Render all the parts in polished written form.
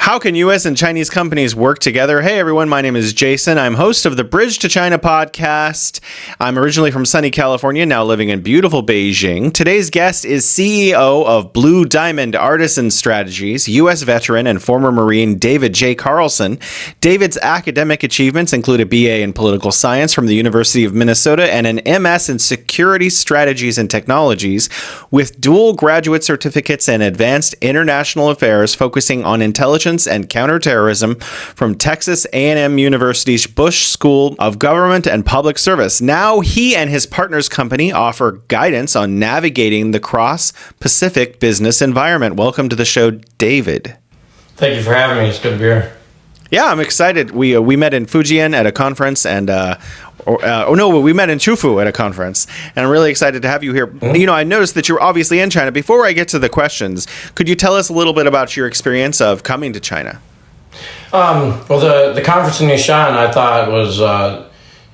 How can U.S. and Chinese companies work together? Hey, everyone. My name is Jason. I'm host of the Bridge to China podcast. I'm originally from sunny California, now living in beautiful Beijing. Today's guest is CEO of Blue Diamond Artisan Strategies, U.S. veteran and former Marine David J. Carlson. David's academic achievements include a BA in political science from the University of Minnesota and an MS in security strategies and technologies, with dual graduate certificates in advanced international affairs focusing on intelligence and counterterrorism from Texas A&M University's Bush School of Government and Public Service. Now he and his partner's company offer guidance on navigating the cross-Pacific business environment. Welcome to the show, David. Thank you for having me. It's good to be here. Yeah, I'm excited. We met in Fujian at a conference, and we met in Chufu at a conference, and I'm really excited to have you here. Mm-hmm. You know, I noticed that you're obviously in China. Before I get to the questions, could you tell us a little bit about your experience of coming to China? Well, the conference in Nishan, I thought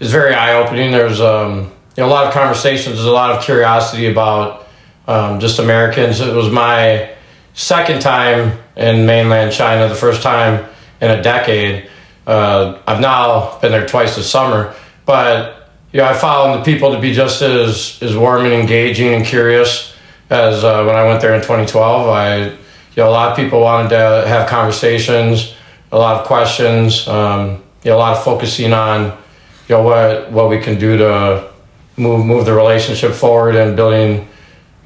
is very eye-opening. There's a lot of conversations. There's a lot of curiosity about just Americans. It was my second time in mainland China, the first time in a decade. I've now been there twice this summer, but I found the people to be just as warm and engaging and curious as when I went there in 2012. A lot of people wanted to have conversations, a lot of questions, a lot of focusing on what we can do to move the relationship forward and building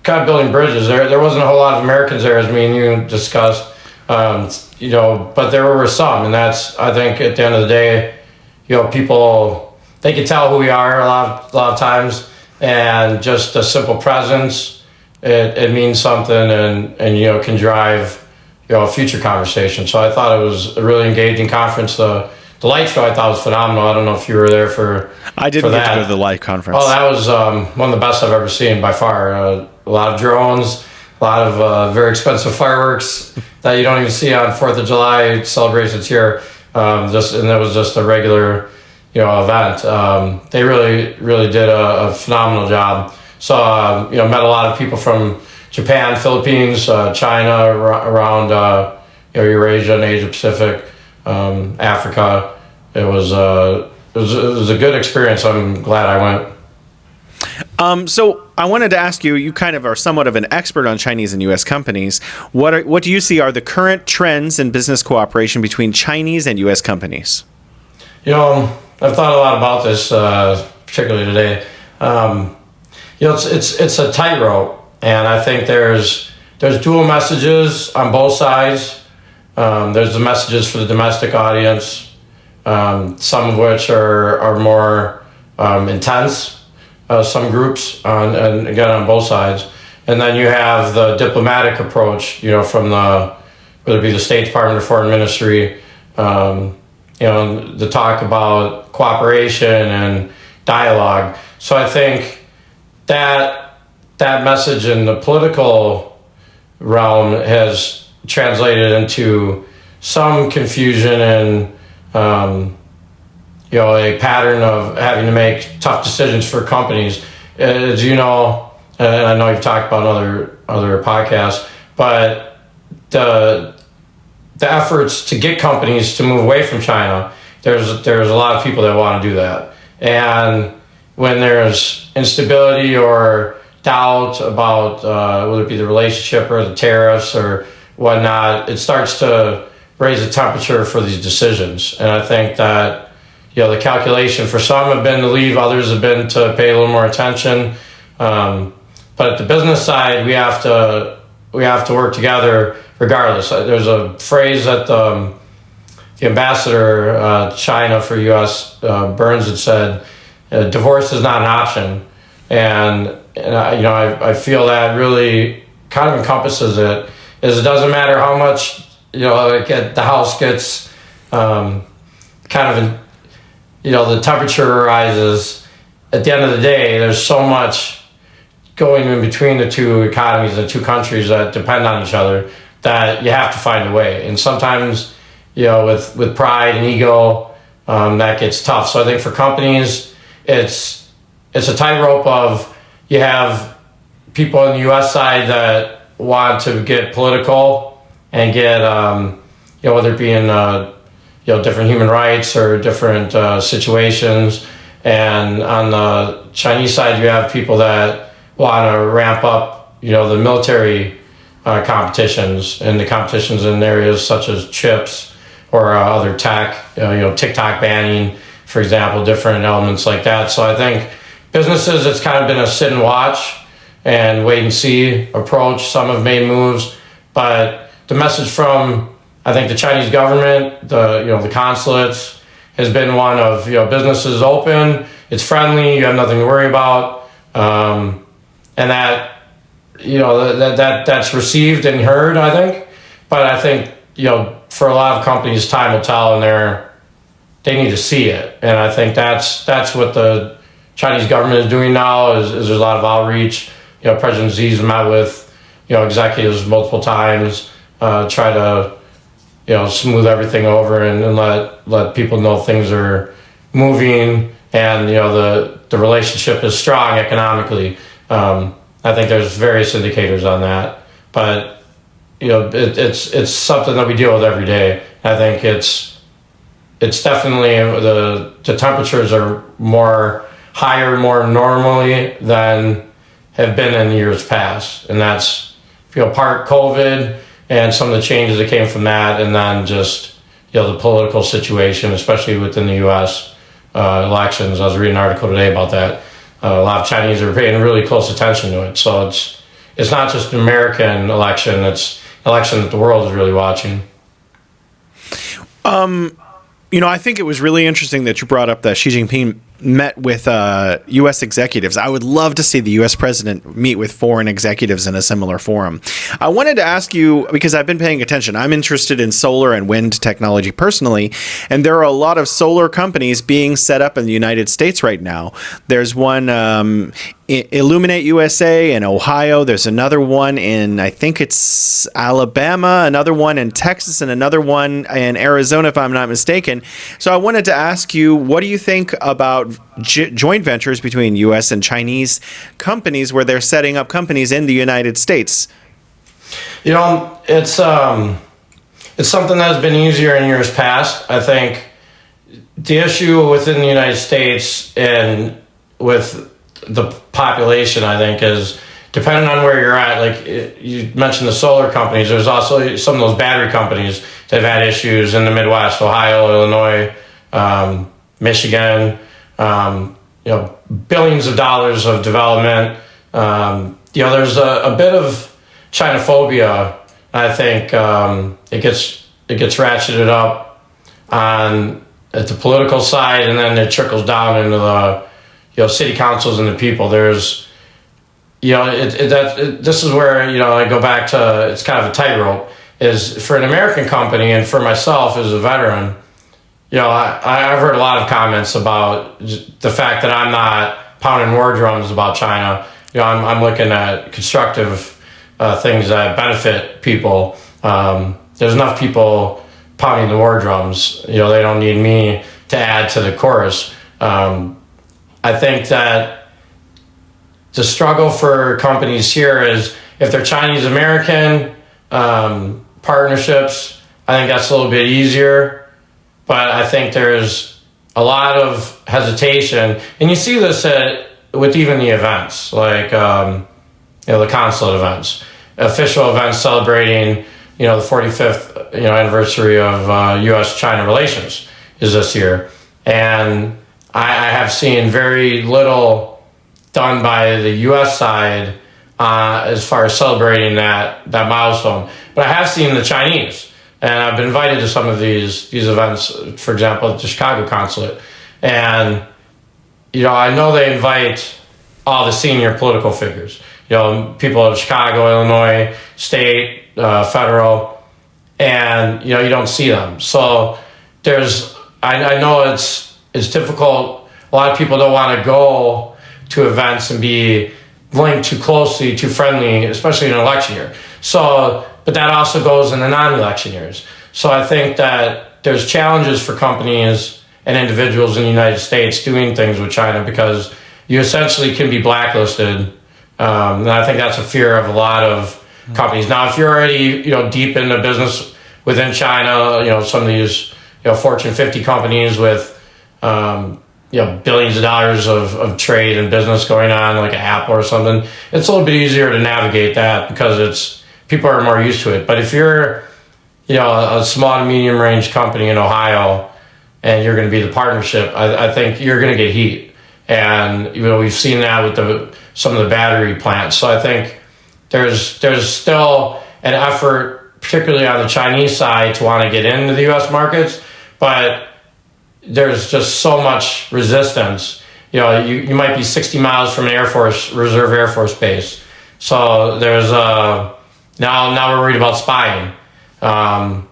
bridges. There wasn't a whole lot of Americans there, as me and you discussed. But there were some, and that's, I think, at the end of the day, people, they can tell who we are a lot of times, and just a simple presence, it means something, and can drive, a future conversation. So I thought it was a really engaging conference. The light show I thought was phenomenal. I don't know if you were there for I didn't get to go to the light conference. Oh, that was one of the best I've ever seen by far. A lot of drones, a lot of very expensive fireworks that you don't even see on 4th of July celebrations here. And it was just a regular, event. They really did a phenomenal job. So, met a lot of people from Japan, Philippines, China, around, Eurasia and Asia Pacific, Africa. It was a good experience. I'm glad I went. So I wanted to ask you, you kind of are somewhat of an expert on Chinese and U.S. companies. What do you see are the current trends in business cooperation between Chinese and U.S. companies? I've thought a lot about this, particularly today. It's a tightrope, and I think there's dual messages on both sides. There's the messages for the domestic audience, some of which are more intense. Some groups, and again on both sides, and then you have the diplomatic approach, from whether it be the State Department or Foreign Ministry, the talk about cooperation and dialogue. So I think that message in the political realm has translated into some confusion and a pattern of having to make tough decisions for companies. As you know, and I know you've talked about other podcasts, but the efforts to get companies to move away from China, there's a lot of people that want to do that. And when there's instability or doubt about whether it be the relationship or the tariffs or whatnot, it starts to raise the temperature for these decisions. And I think that the calculation for some have been to leave, others have been to pay a little more attention. But at the business side, we have to work together regardless. There's a phrase that the ambassador China for U.S. Burns had said, "Divorce is not an option," and I feel that really kind of encompasses it. Is it doesn't matter how much the house gets the temperature rises. At the end of the day, there's so much going in between the two economies, the two countries that depend on each other, that you have to find a way. And sometimes, with pride and ego, that gets tough. So I think for companies, it's a tightrope of, you have people on the U.S. side that want to get political and get whether it be in different human rights or different situations. And on the Chinese side, you have people that want to ramp up, the military competitions and the competitions in areas such as chips or other tech, TikTok banning, for example, different elements like that. So I think businesses, it's kind of been a sit and watch and wait and see approach. Some have made moves, but the message from, I think, the Chinese government, the consulates, has been one of, businesses open, it's friendly, you have nothing to worry about, and that, that's received and heard, I think. But I think, for a lot of companies, time will tell, and they need to see it. And I think that's what the Chinese government is doing now. Is there's a lot of outreach. President Xi's met with executives multiple times, try to smooth everything over and let people know things are moving, and the relationship is strong economically. I think there's various indicators on that, but it's something that we deal with every day. I think it's definitely the temperatures are higher more normally than have been in years past, and that's part COVID and some of the changes that came from that, and then just the political situation, especially within the U.S. Elections. I was reading an article today about that. A lot of Chinese are paying really close attention to it. So it's not just an American election; it's an election that the world is really watching. I think it was really interesting that you brought up that Xi Jinping met with U.S. executives. I would love to see the U.S. president meet with foreign executives in a similar forum. I wanted to ask you, because I've been paying attention, I'm interested in solar and wind technology personally, and there are a lot of solar companies being set up in the United States right now. There's one Illuminate USA in Ohio. There's another one in, I think it's Alabama, another one in Texas, and another one in Arizona, if I'm not mistaken. So I wanted to ask you, what do you think about joint ventures between U.S. and Chinese companies where they're setting up companies in the United States? It's something that's been easier in years past. I think the issue within the United States and with the population, I think, is depending on where you're at. Like you mentioned the solar companies, there's also some of those battery companies that have had issues in the Midwest, Ohio, Illinois, Michigan, billions of dollars of development. There's a bit of Chinophobia. I think it gets ratcheted up at the political side, and then it trickles down into the city councils and the people. There's this is where I go back to, it's kind of a tightrope. Is for an American company and for myself as a veteran, I've heard a lot of comments about the fact that I'm not pounding war drums about China. I'm looking at constructive things that benefit people. There's enough people pounding the war drums. They don't need me to add to the chorus. I think that the struggle for companies here is if they're Chinese American partnerships, I think that's a little bit easier. But I think there's a lot of hesitation, and you see this with even the events, like the consulate events, official events celebrating the 45th anniversary of U.S.-China relations is this year, and I have seen very little done by the U.S. side as far as celebrating that milestone. But I have seen the Chinese, and I've been invited to some of these events, for example, at the Chicago consulate. And, I know they invite all the senior political figures, people of Chicago, Illinois, state, federal, and, you don't see them. So I know it's difficult. A lot of people don't want to go to events and be linked too closely, too friendly, especially in an election year. So, but that also goes in the non-election years. So I think that there's challenges for companies and individuals in the United States doing things with China because you essentially can be blacklisted. And I think that's a fear of a lot of companies. Now, if you're already, deep into business within China. Some of these Fortune 50 companies with billions of dollars of trade and business going on, like an Apple or something. It's a little bit easier to navigate that because people are more used to it. But if you're a small to medium range company in Ohio and you're going to be the partnership, I think you're going to get heat. And we've seen that with some of the battery plants. So I think there's still an effort, particularly on the Chinese side, to want to get into the U.S. markets, but there's just so much resistance. You might be 60 miles from an reserve Air Force base. So there's now we're worried about spying. So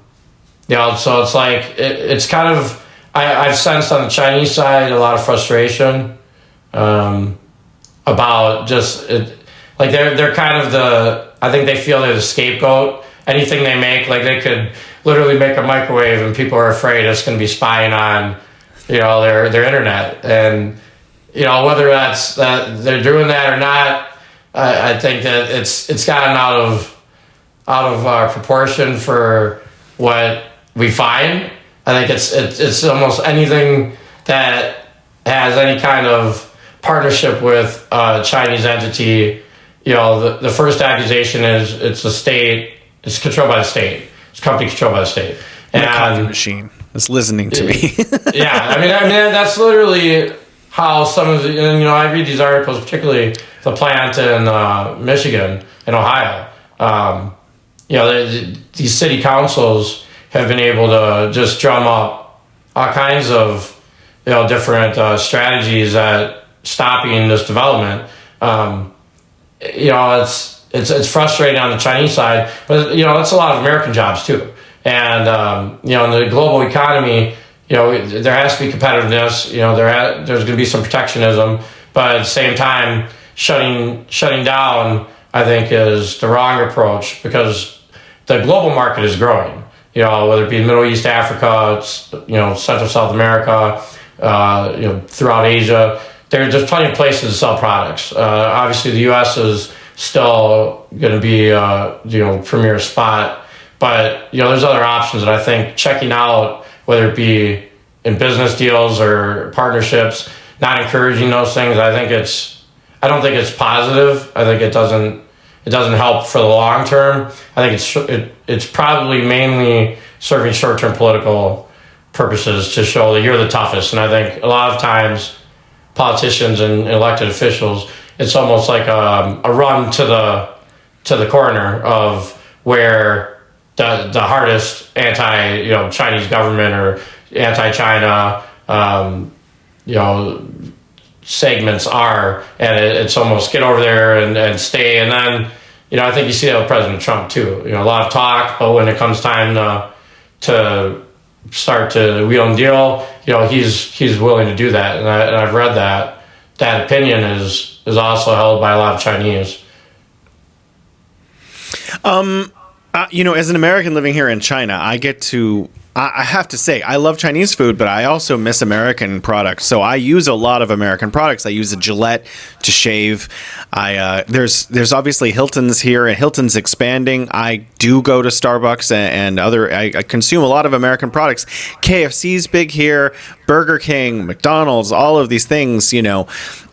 it's like it's kind of I've sensed on the Chinese side a lot of frustration about just like they're kind of I think they feel they're the scapegoat. Anything they make, like they could literally make a microwave and people are afraid it's going to be spying on their internet. And whether that's that they're doing that or not, I think that it's gotten out of proportion for what we find. I think it's almost anything that has any kind of partnership with a Chinese entity. The first accusation is it's a state. It's controlled by the state. It's a company controlled by the state. And a coffee machine is listening to me. Yeah, I mean that's literally how some of the I read these articles, particularly the plant in Michigan and Ohio. These city councils have been able to just drum up all kinds of different strategies at stopping this development. It's frustrating on the Chinese side, but it's a lot of American jobs too. And in the global economy, there has to be competitiveness. There's going to be some protectionism, but at the same time, shutting down, I think, is the wrong approach because the global market is growing. Whether it be Middle East, Africa, Central South America, throughout Asia, there's plenty of places to sell products. Obviously, the U.S. is still going to be premier spot, but there's other options that I think checking out, whether it be in business deals or partnerships, not encouraging those things. I don't think it's positive. I think it doesn't help for the long term. I think it's probably mainly serving short-term political purposes to show that you're the toughest. And I think a lot of times politicians and elected officials, it's almost like a run to the corner of where the hardest Chinese government or anti-China segments are, and it's almost get over there and stay. And then I think you see that with President Trump too. A lot of talk, but when it comes time to start to wheel and deal, he's willing to do that. And I've read that opinion is also held by a lot of Chinese. As an American living here in China, I have to say, I love Chinese food, but I also miss American products. So I use a lot of American products. I use a Gillette to shave. There's obviously Hilton's here, and Hilton's expanding. I do go to Starbucks and other. I consume a lot of American products. KFC's big here, Burger King, McDonald's, all of these things.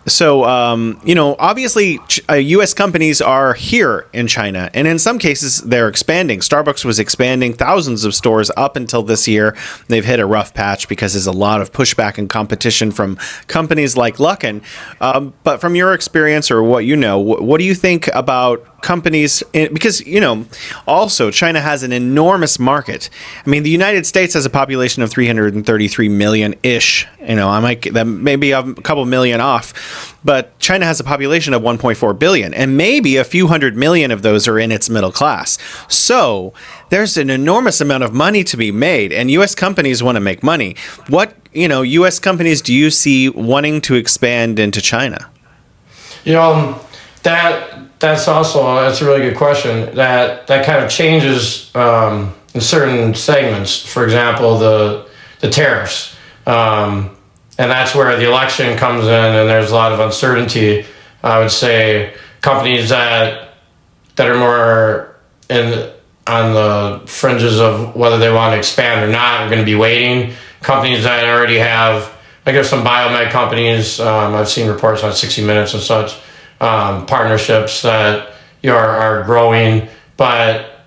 So, obviously, U.S. companies are here in China, and in some cases, they're expanding. Starbucks was expanding thousands of stores up until this year. They've hit a rough patch because there's a lot of pushback and competition from companies like Luckin. But from your experience or what what do you think about companies? Because, also China has an enormous market. I mean, the United States has a population of 333 million-ish. That may be a couple million off, but China has a population of 1.4 billion, and maybe a few hundred million of those are in its middle class. So there's an enormous amount of money to be made, and U.S. companies want to make money. What, U.S. companies do you see wanting to expand into China? That's a really good question. That kind of changes in certain segments. For example, the tariffs, and that's where the election comes in, and there's a lot of uncertainty. I would say companies that are more on the fringes of whether they want to expand or not are going to be waiting. Companies that already have, like there's some biomed companies, I've seen reports on 60 Minutes and such, partnerships that are growing, but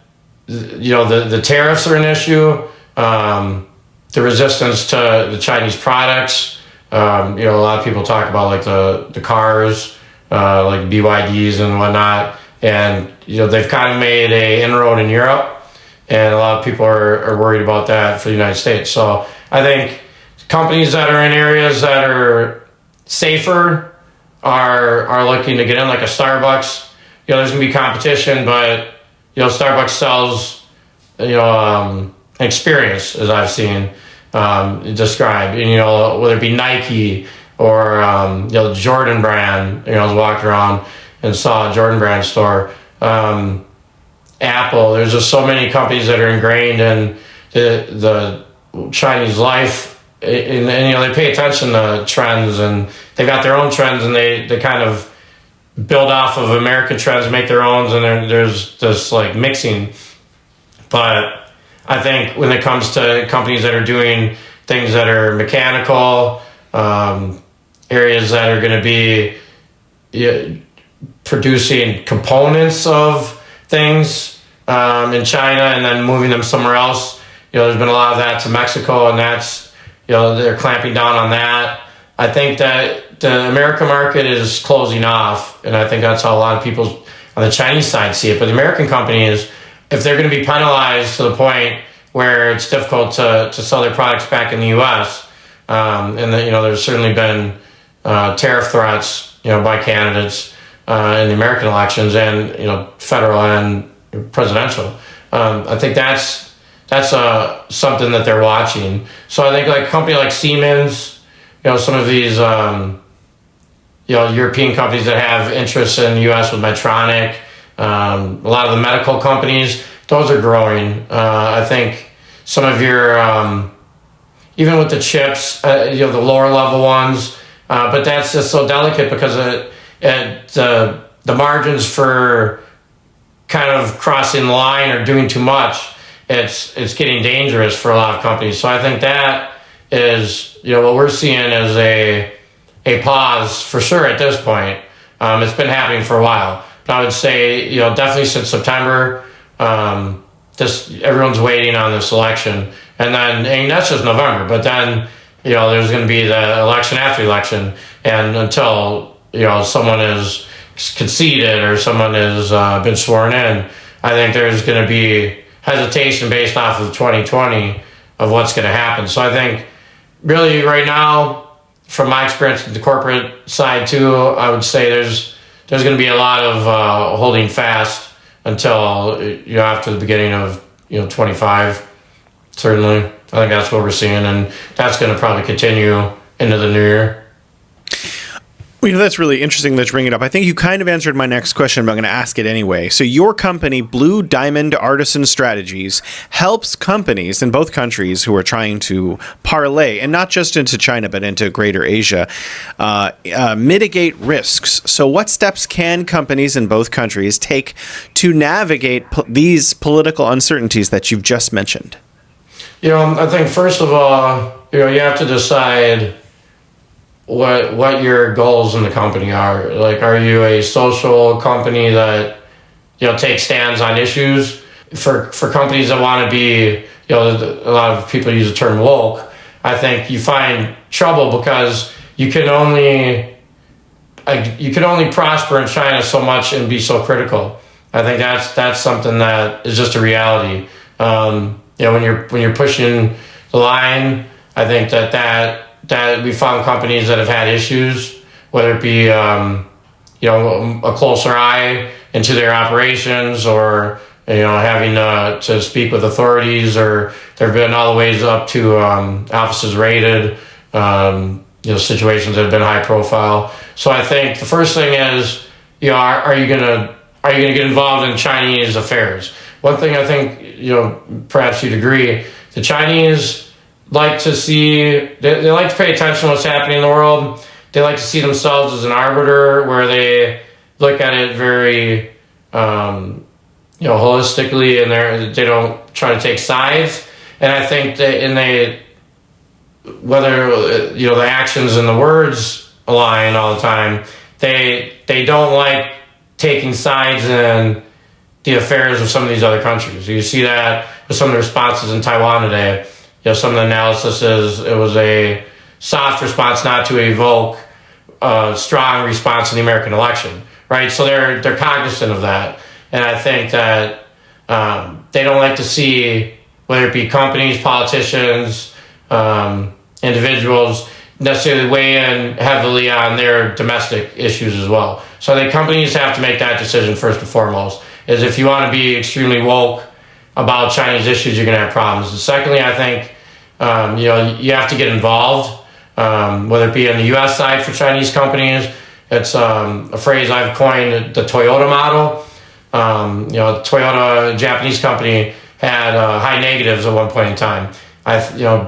the tariffs are an issue. The resistance to the Chinese products. A lot of people talk about like the cars, like BYDs and whatnot, and they've kind of made a inroad in Europe, and a lot of people are worried about that for the United States. So I think companies that are in areas that are safer are looking to get in, like a Starbucks. There's gonna be competition, but Starbucks sells experience, as I've seen described. And, whether it be Nike or the Jordan brand. I was walking around and saw a Jordan brand store. Apple. There's just so many companies that are ingrained in the Chinese life, and they pay attention to trends, and they got their own trends, and they kind of build off of American trends, make their own, and there's this like mixing. But I think when it comes to companies that are doing things that are mechanical, areas that are going to be producing components of things in China and then moving them somewhere else, there's been a lot of that to Mexico, and that's, they're clamping down on that. I think that the American market is closing off, and I think that's how a lot of people on the Chinese side see it. But the American companies, if they're going to be penalized to the point where it's difficult to sell their products back in the U.S., and there's certainly been tariff threats, by candidates in the American elections, and federal and presidential. I think that's something that they're watching. So I think like a company like Siemens, some of these European companies that have interests in the U.S. with Medtronic, a lot of the medical companies, those are growing. I think some of your even with the chips, the lower level ones, but that's just so delicate because the margins for kind of crossing the line or doing too much, it's getting dangerous for a lot of companies. So I think that is, what we're seeing is a pause for sure at this point. It's been happening for a while, but I would say, definitely since September, everyone's waiting on this election, and that's just November. But then, there's going to be the election after the election, and until someone is conceded or someone has been sworn in, I think there's going to be hesitation based off of 2020 of what's going to happen. So I think really right now, from my experience with the corporate side too, I would say there's going to be a lot of holding fast until after the beginning of 25. Certainly, I think that's what we're seeing, and that's going to probably continue into the new year. Well, that's really interesting that you bring it up. I think you kind of answered my next question, but I'm going to ask it anyway. So your company, Blue Diamond Artisan Strategies, helps companies in both countries who are trying to parlay, and not just into China, but into greater Asia, mitigate risks. So what steps can companies in both countries take to navigate these political uncertainties that you've just mentioned? I think first of all, you have to decide what your goals in the company are. Like, are you a social company that takes stands on issues? For companies that want to be, a lot of people use the term woke. I think you find trouble because you can only prosper in China so much and be so critical. I think that's something that is just a reality. When you're pushing the line, I think that we found companies that have had issues, whether it be a closer eye into their operations, or having to speak with authorities, or there have been all the ways up to offices raided, situations that have been high profile. So I think the first thing is, are you gonna get involved in Chinese affairs? One thing I think, perhaps you'd agree, the Chinese like to see, they like to pay attention to what's happening in the world. They like to see themselves as an arbiter, where they look at it very, holistically, and they don't try to take sides. And I think that whether the actions and the words align all the time, they don't like taking sides in the affairs of some of these other countries. You see that with some of the responses in Taiwan today. Some of the analysis is it was a soft response not to evoke a strong response in the American election, right? So they're cognizant of that. And I think that they don't like to see, whether it be companies, politicians, individuals, necessarily weigh in heavily on their domestic issues as well. So I think companies have to make that decision first and foremost, is if you want to be extremely woke about Chinese issues, you're going to have problems. And secondly, I think, you have to get involved, whether it be on the U.S. side for Chinese companies. It's a phrase I've coined, the Toyota model. Toyota, a Japanese company, had high negatives at one point in time.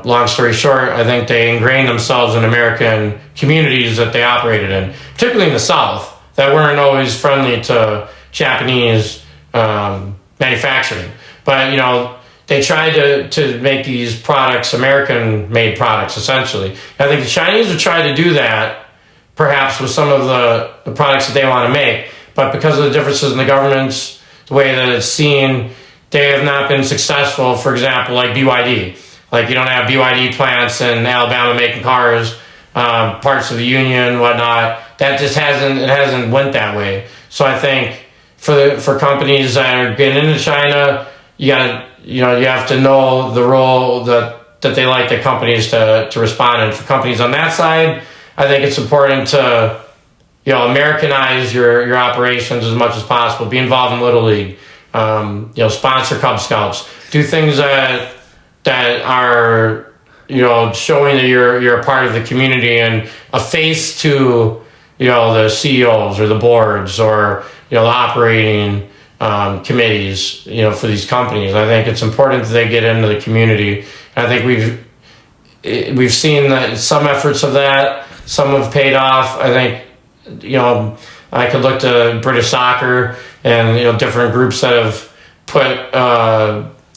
Long story short, I think they ingrained themselves in American communities that they operated in, particularly in the South, that weren't always friendly to Japanese manufacturing. But, they tried to make these products American-made products, essentially. And I think the Chinese would try to do that, perhaps with some of the products that they want to make. But because of the differences in the governments, the way that it's seen, they have not been successful. For example, like BYD. Like, you don't have BYD plants in Alabama making cars, parts of the union, whatnot. That just hasn't went that way. So I think for companies that are getting into China, you have to know the role that they like the companies to respond. And for companies on that side, I think it's important to Americanize your operations as much as possible. Be involved in Little League. Sponsor Cub Scouts. Do things that are showing that you're a part of the community and a face to the CEOs or the boards or the operating committees for these companies. I think it's important that they get into the community. And I think we've seen that some efforts of that. Some have paid off. I think I could look to British soccer and different groups that have put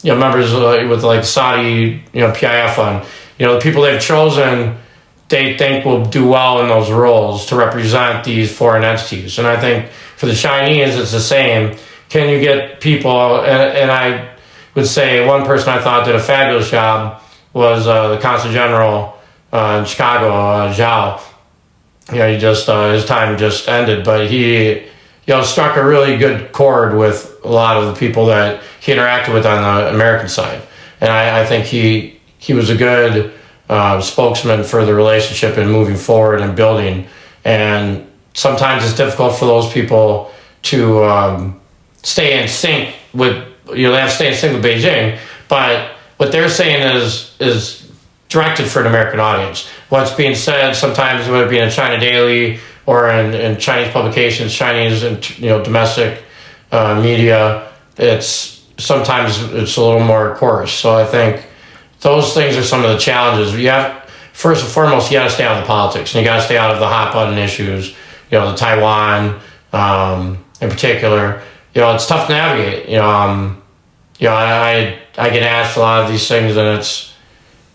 members with like Saudi PIF on. The people they've chosen, they think will do well in those roles to represent these foreign entities. And I think for the Chinese, it's the same. Can you get people? And I would say one person I thought did a fabulous job was the Consul General in Chicago, Zhao. He just his time just ended, but he struck a really good chord with a lot of the people that he interacted with on the American side, and I think he was a good spokesman for the relationship and moving forward and building. And sometimes it's difficult for those people to stay in sync with they have to stay in sync with Beijing, but what they're saying is directed for an American audience. What's being said sometimes, whether it be in a China Daily or in Chinese publications, Chinese and domestic media, sometimes it's a little more coarse. So I think those things are some of the challenges. First and foremost, you got to stay out of the politics, and you got to stay out of the hot button issues. The Taiwan in particular. It's tough to navigate. I get asked a lot of these things, and it's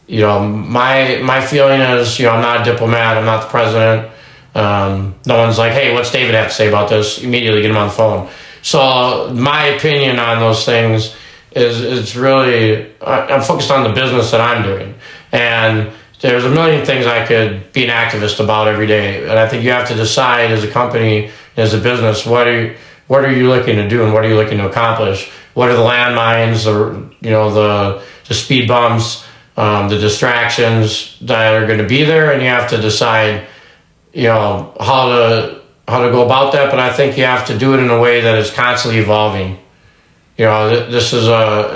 my feeling is I'm not a diplomat. I'm not the president. No one's like, hey, what's David have to say about this? Immediately get him on the phone. So my opinion on those things is it's really I'm focused on the business that I'm doing, and there's a million things I could be an activist about every day. And I think you have to decide as a company, as a business, what are you looking to do and what are you looking to accomplish? What are the landmines, the speed bumps, the distractions that are going to be there, and you have to decide, how to go about that. But I think you have to do it in a way that is constantly evolving. This is a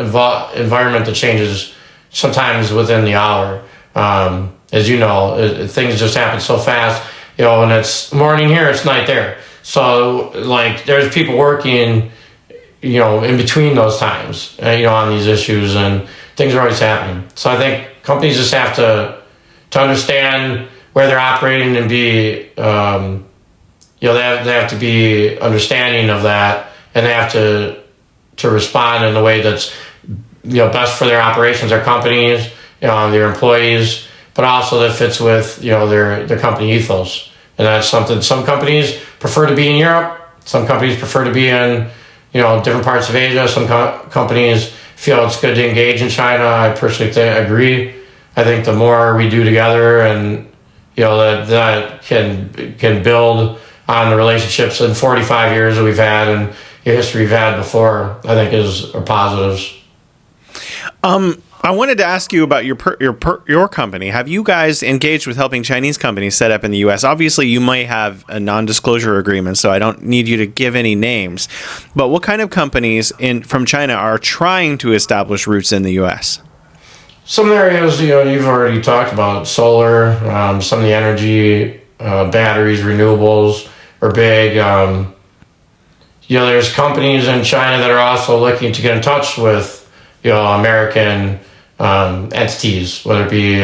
environment that changes sometimes within the hour. As you know, things just happen so fast. When it's morning here, it's night there. So like, there's people working, in between those times, on these issues, and things are always happening. So I think companies just have to understand where they're operating and be, they have to be understanding of that, and they have to to respond in the way that's best for their operations, their companies, their employees, but also that fits with their company ethos. And that's something some companies prefer to be in Europe. Some companies prefer to be in different parts of Asia. Some companies feel it's good to engage in China. I personally agree. I think the more we do together, and that can build on the relationships in 45 years that we've had and the history we've had before, I think are positives. I wanted to ask you about your company. Have you guys engaged with helping Chinese companies set up in the U.S.? Obviously, you might have a non-disclosure agreement, so I don't need you to give any names. But what kind of companies from China are trying to establish roots in the U.S.? Some areas, you've already talked about solar, some of the energy, batteries, renewables are big. There's companies in China that are also looking to get in touch with, American entities, whether it be,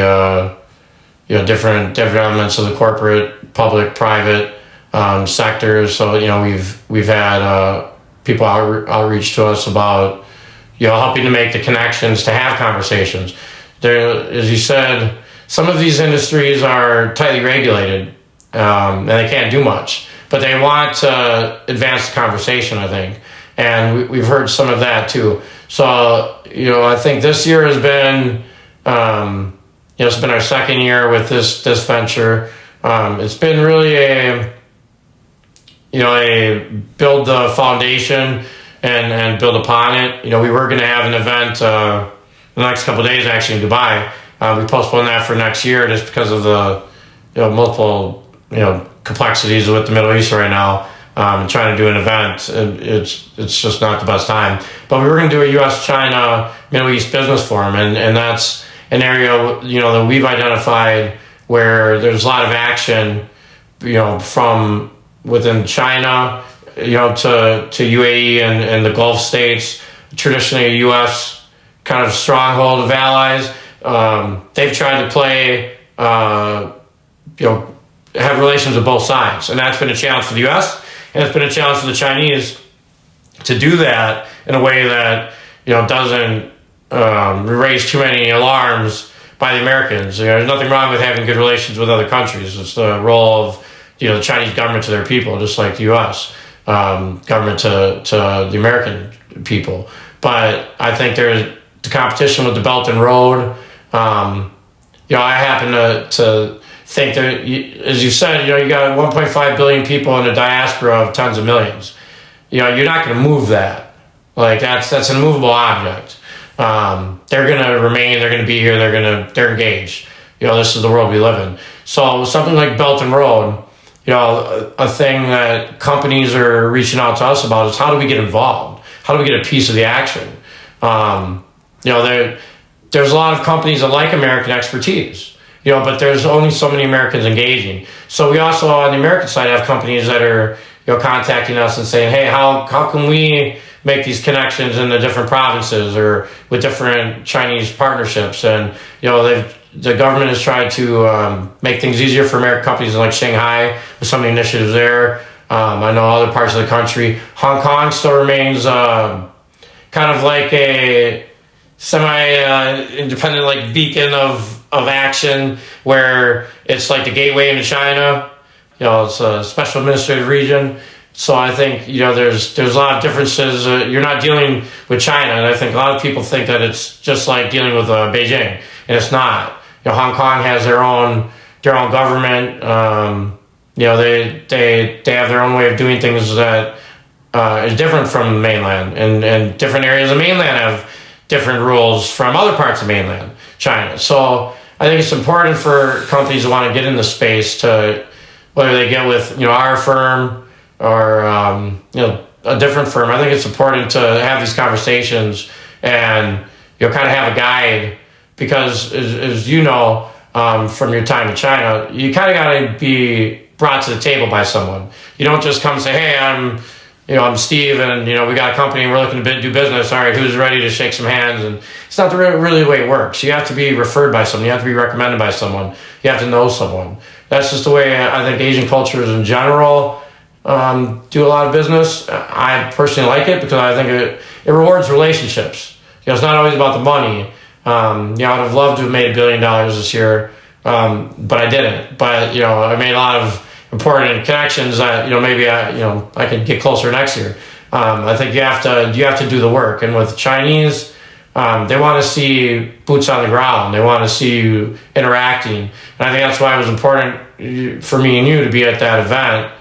different elements of the corporate, public, private sectors. So, we've had people outreach to us about, helping to make the connections to have conversations. There, as you said, some of these industries are tightly regulated, and they can't do much, but they want to advance the conversation, I think. And we've heard some of that too. So, I think this year has been, it's been our second year with this venture. It's been really a build the foundation and build upon it. We were going to have an event the next couple of days, actually, in Dubai. We postponed that for next year just because of the multiple complexities with the Middle East right now. And trying to do an event, it's just not the best time. But we were going to do a U.S.-China Middle East business forum, and that's an area that we've identified where there's a lot of action, from within China, to UAE and the Gulf states, traditionally a U.S. kind of stronghold of allies. They've tried to play, have relations with both sides, and that's been a challenge for the U.S. And it's been a challenge for the Chinese to do that in a way that doesn't raise too many alarms by the Americans. There's nothing wrong with having good relations with other countries. It's the role of the Chinese government to their people, just like the U.S. Government to the American people. But I think there's the competition with the Belt and Road. I happen to think that, as you said, you got 1.5 billion people in a diaspora of tens of millions. You're not going to move that. Like that's an immovable object. They're going to remain. They're going to be here. They're engaged. This is the world we live in. So something like Belt and Road, a thing that companies are reaching out to us about is how do we get involved? How do we get a piece of the action? There's a lot of companies that like American expertise. But there's only so many Americans engaging. So we also, on the American side, have companies that are, contacting us and saying, hey, how can we make these connections in the different provinces or with different Chinese partnerships? And, the government has tried to make things easier for American companies like Shanghai with some of the initiatives there. I know other parts of the country. Hong Kong still remains kind of like a semi-independent like beacon of action where it's like the gateway into China. It's a special administrative region. So I think, there's a lot of differences. You're not dealing with China. And I think a lot of people think that it's just like dealing with Beijing. And it's not. Hong Kong has their own government. They have their own way of doing things that is different from the mainland. And different areas of mainland have different rules from other parts of mainland China. So I think it's important for companies that want to get in the space to, whether they get with, our firm or, a different firm. I think it's important to have these conversations and, kind of have a guide because as from your time in China, you kind of got to be brought to the table by someone. You don't just come and say, hey, I'm Steve and, we got a company and we're looking to do business. All right, who's ready to shake some hands? And it's not really the way it works. You have to be referred by someone. You have to be recommended by someone. You have to know someone. That's just the way I think Asian cultures in general do a lot of business. I personally like it because I think it rewards relationships. It's not always about the money. I'd have loved to have made $1 billion this year, but I didn't. But I made a lot of important connections that maybe I could get closer next year. I think you have to do the work. And with Chinese, they want to see boots on the ground. They want to see you interacting. And I think that's why it was important for me and you to be at that event.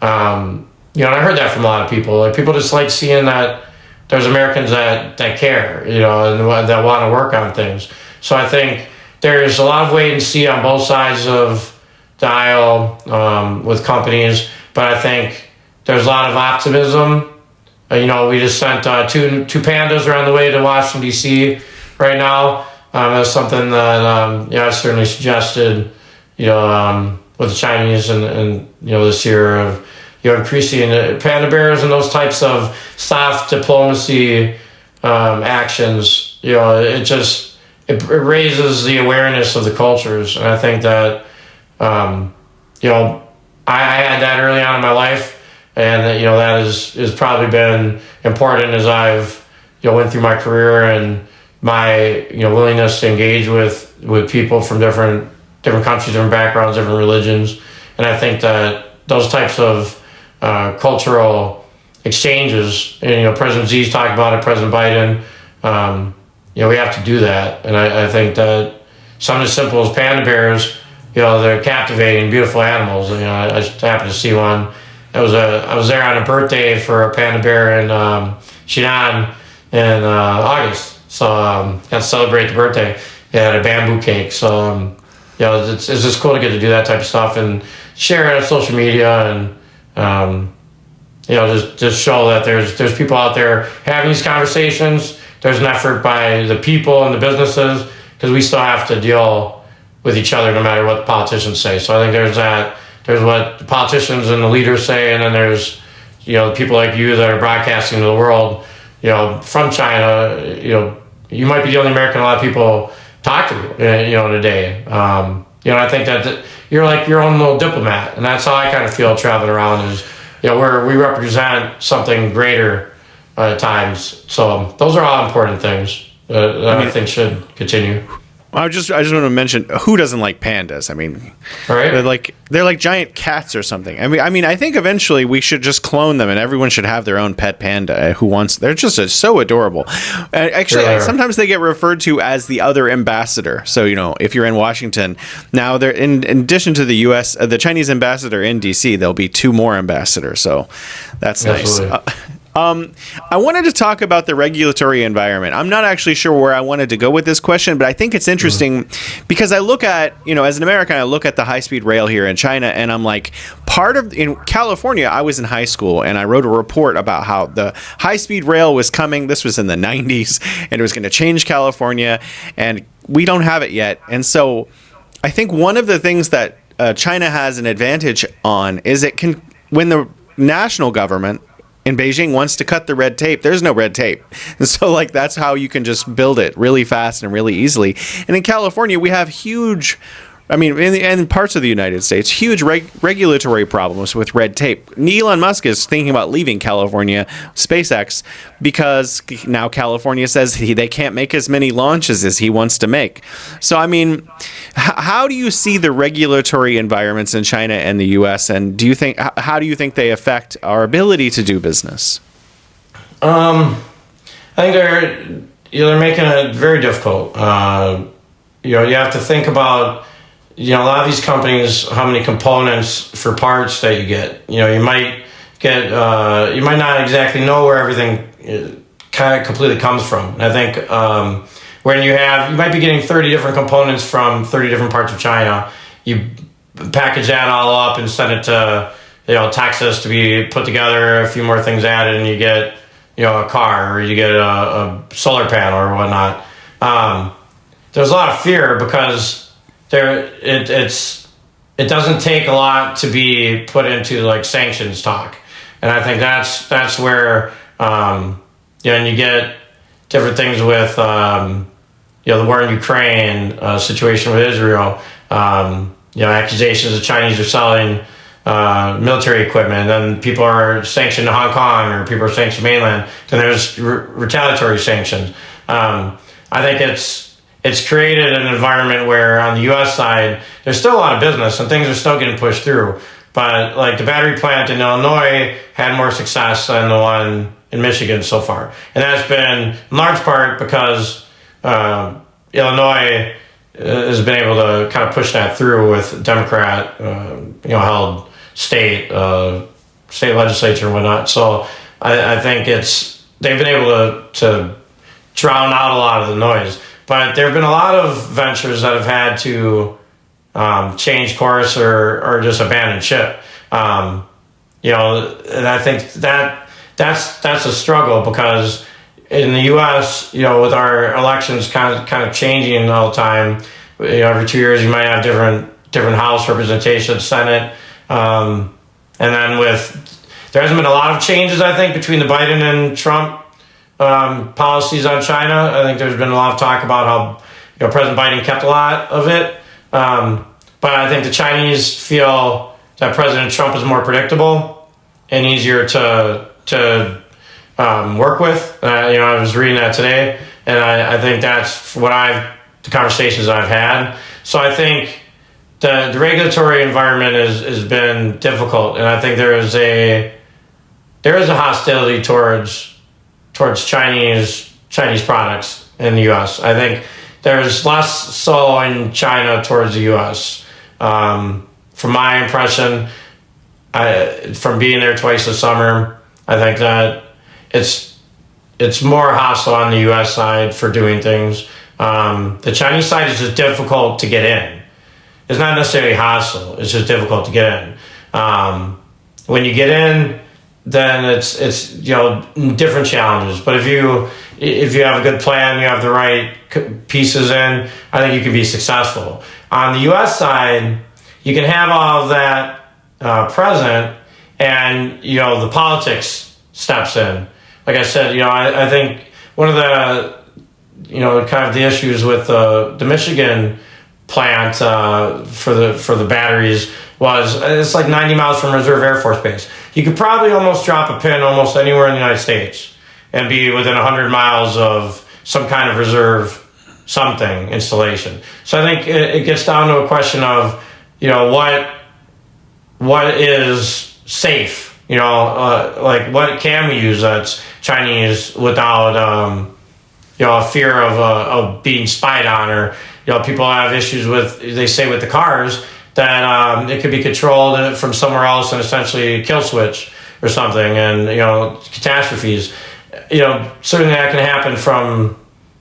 And I heard that from a lot of people. Like, people just like seeing that there's Americans that care, and that want to work on things. So I think there's a lot of wait and see on both sides of the aisle with companies, but I think there's a lot of optimism. We just sent two pandas are on the way to Washington, D.C. right now. That's something that I've certainly suggested, with the Chinese and this year of increasing panda bears and those types of soft diplomacy actions. It raises the awareness of the cultures, and I think that I had that early on in my life. And that has probably been important as I've went through my career, and my willingness to engage with people from different countries, different backgrounds, different religions. And I think that those types of cultural exchanges, and President Xi's talked about it, President Biden, we have to do that. And I think that something as simple as panda bears, they're captivating, beautiful animals. I just happened to see one. I was there on a birthday for a panda bear in Xi'an in August, so got to celebrate the birthday. They had a bamboo cake, so it's just cool to get to do that type of stuff and share it on social media, and just show that there's people out there having these conversations. There's an effort by the people and the businesses, because we still have to deal with each other no matter what the politicians say. So I think there's that. There's what the politicians and the leaders say, and then there's, people like you that are broadcasting to the world, from China. You might be the only American a lot of people talk to, in a day. I think that you're like your own little diplomat, and that's how I kind of feel traveling around. Is we represent something greater at times. So those are all important things that I think should continue. I just want to mention, who doesn't like pandas? I mean, right? they're like giant cats or something. I mean, I think eventually we should just clone them, and everyone should have their own pet panda. Who wants? They're just so adorable. Actually, sometimes they get referred to as the other ambassador. So if you're in Washington now, they're in addition to the U.S., the Chinese ambassador in D.C., there'll be 2 more ambassadors. So that's Absolutely. nice. I wanted to talk about the regulatory environment. I'm not actually sure where I wanted to go with this question, but I think it's interesting because I look at, as an American, I look at the high-speed rail here in China, and I'm like, in California, I was in high school, and I wrote a report about how the high-speed rail was coming. This was in the 90s, and it was going to change California, and we don't have it yet. And so I think one of the things that China has an advantage on is it can, when the national government in Beijing wants to cut the red tape, there's no red tape. And so that's how you can just build it really fast and really easily. And in California, we have huge, in parts of the United States, huge regulatory problems with red tape. Elon Musk is thinking about leaving California, SpaceX, because now California says they can't make as many launches as he wants to make. So, how do you see the regulatory environments in China and the U.S., and how do you think they affect our ability to do business? I think they're making it very difficult. You have to think about, a lot of these companies, how many components for parts that you get. You might get, you might not exactly know where everything kind of completely comes from. And I think when you might be getting 30 different components from 30 different parts of China. You package that all up and send it to, Texas to be put together, a few more things added, and you get, a car, or you get a solar panel or whatnot. There's a lot of fear because it doesn't take a lot to be put into sanctions talk, and I think that's where and you get different things with the war in Ukraine, situation with Israel, accusations the Chinese are selling military equipment. Then people are sanctioned to Hong Kong, or people are sanctioned to mainland. Then there's retaliatory sanctions. I think it's created an environment where on the U.S. side, there's still a lot of business and things are still getting pushed through. But like the battery plant in Illinois had more success than the one in Michigan so far. And that's been in large part because Illinois has been able to kind of push that through with Democrat, held state legislature and whatnot. So I think they've been able to drown out a lot of the noise. But there have been a lot of ventures that have had to change course or just abandon ship. And I think that's a struggle because in the U.S., with our elections kind of changing all the time, every 2 years you might have different House representation, Senate, and then there hasn't been a lot of changes, I think, between the Biden and Trump policies on China. I think there's been a lot of talk about how President Biden kept a lot of it, but I think the Chinese feel that President Trump is more predictable and easier to work with. I was reading that today, and I think that's the conversations I've had. So I think the regulatory environment has been difficult, and I think there is a hostility towards Chinese products in the U.S. I think there's less so in China towards the U.S. From my impression, from being there twice this summer, I think that it's more hostile on the U.S. side for doing things. The Chinese side is just difficult to get in. It's not necessarily hostile. It's just difficult to get in. When you get in, then it's different challenges. But if you have a good plan, you have the right pieces in, I think you can be successful. On the U.S. side, you can have all of that present, and the politics steps in. Like I said, I think one of the kind of the issues with the Michigan plant for the batteries was it's like 90 miles from Reserve Air Force Base. You could probably almost drop a pin almost anywhere in the United States and be within 100 miles of some kind of reserve something installation. So I think it gets down to a question of what is safe. Like what can we use that's Chinese without a fear of being spied on, or people have issues with the cars that it could be controlled from somewhere else and essentially kill switch or something, and catastrophes. Certainly that can happen from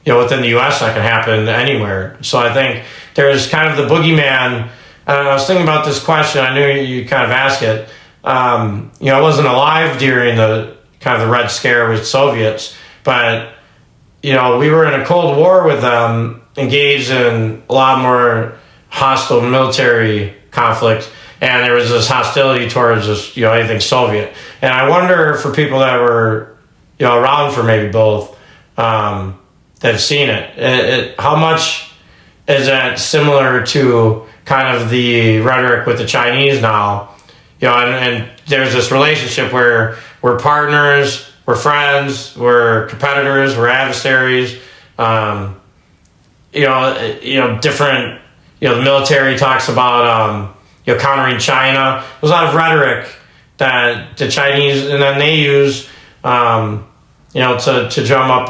within the U.S. That can happen anywhere. So I think there's kind of the boogeyman. I was thinking about this question. I knew you kind of asked it. I wasn't alive during the kind of the Red Scare with Soviets, but we were in a Cold War with them, engaged in a lot more hostile military conflict, and there was this hostility towards this, anything Soviet. And I wonder for people that were, around for maybe both, that have seen it, how much is that similar to kind of the rhetoric with the Chinese now? And there's this relationship where we're partners, we're friends, we're competitors, we're adversaries. Different. The military talks about countering China. There's a lot of rhetoric that the Chinese and then they use to drum up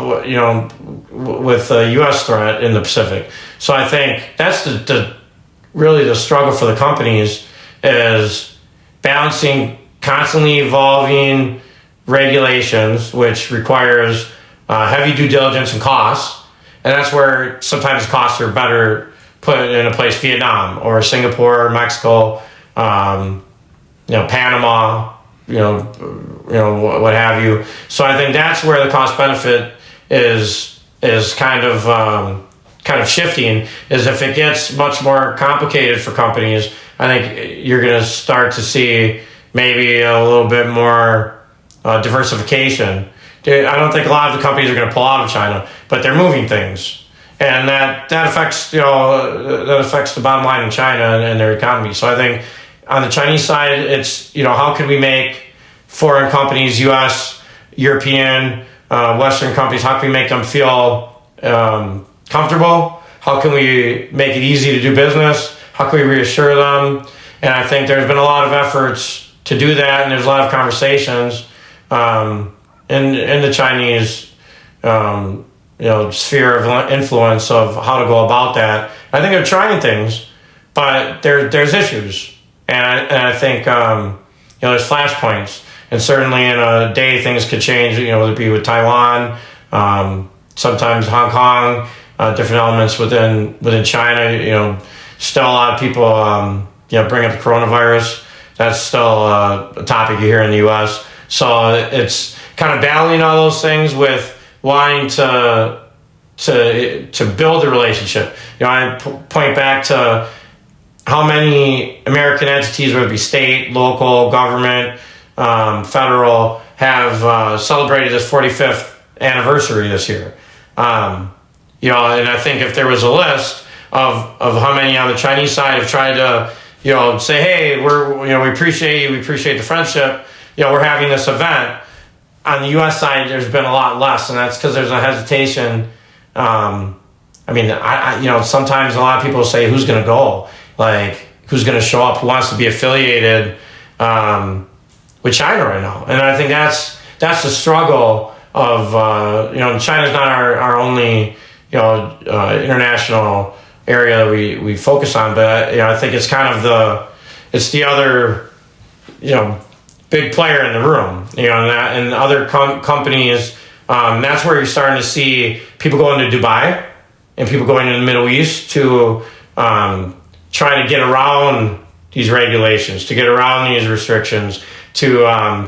with the U.S. threat in the Pacific. So I think that's really the struggle for the companies is balancing constantly evolving regulations, which requires heavy due diligence and costs. And that's where sometimes costs are better put in a place, Vietnam or Singapore, Mexico, Panama, what have you. So I think that's where the cost benefit is kind of shifting. Is if it gets much more complicated for companies, I think you're going to start to see maybe a little bit more diversification. I don't think a lot of the companies are going to pull out of China, but they're moving things, and that affects the bottom line in China and their economy. So I think on the Chinese side, it's, how can we make foreign companies, U.S., European, Western companies, how can we make them feel comfortable? How can we make it easy to do business? How can we reassure them? And I think there's been a lot of efforts to do that, and there's a lot of conversations in the Chinese sphere of influence of how to go about that. I think they're trying things, but there's issues, and I think there's flashpoints, and certainly in a day things could change. Whether it be with Taiwan, sometimes Hong Kong, different elements within China. Still a lot of people bring up the coronavirus. That's still a topic you hear in the U.S. So it's kind of battling all those things with wanting to build a relationship. I point back to how many American entities, whether it be state, local, government, federal, have celebrated this 45th anniversary this year. And I think if there was a list of how many on the Chinese side have tried to, say, hey, we appreciate you, we appreciate the friendship, we're having this event. On the U.S. side, there's been a lot less, and that's because there's a hesitation. Sometimes a lot of people say, who's going to go? Like, who's going to show up? Who wants to be affiliated with China right now? And I think that's the struggle of, China's not our only, international area that we focus on, but I think it's kind of it's the other, big player in the room, and other companies. That's where you're starting to see people going to Dubai and people going to the Middle East to try to get around these regulations, to get around these restrictions, to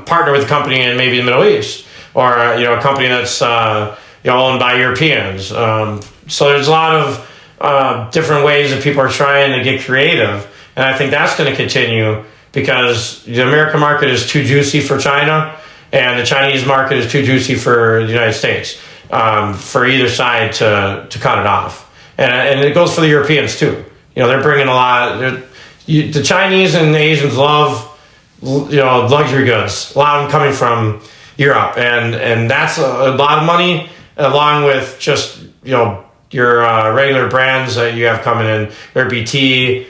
partner with a company in maybe the Middle East, or a company that's owned by Europeans. So there's a lot of different ways that people are trying to get creative, and I think that's going to continue because the American market is too juicy for China, and the Chinese market is too juicy for the United States, for either side to cut it off. And it goes for the Europeans too. They're bringing a lot. The Chinese and the Asians love, luxury goods. A lot of them coming from Europe, and that's a lot of money, along with just your regular brands that you have coming in, their BT,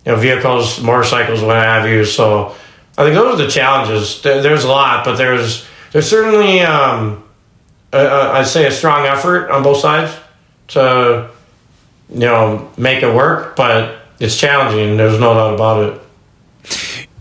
vehicles, motorcycles, what have you. So I think those are the challenges. There's a lot, but there's certainly I'd say a strong effort on both sides to make it work, but it's challenging. There's no doubt about it.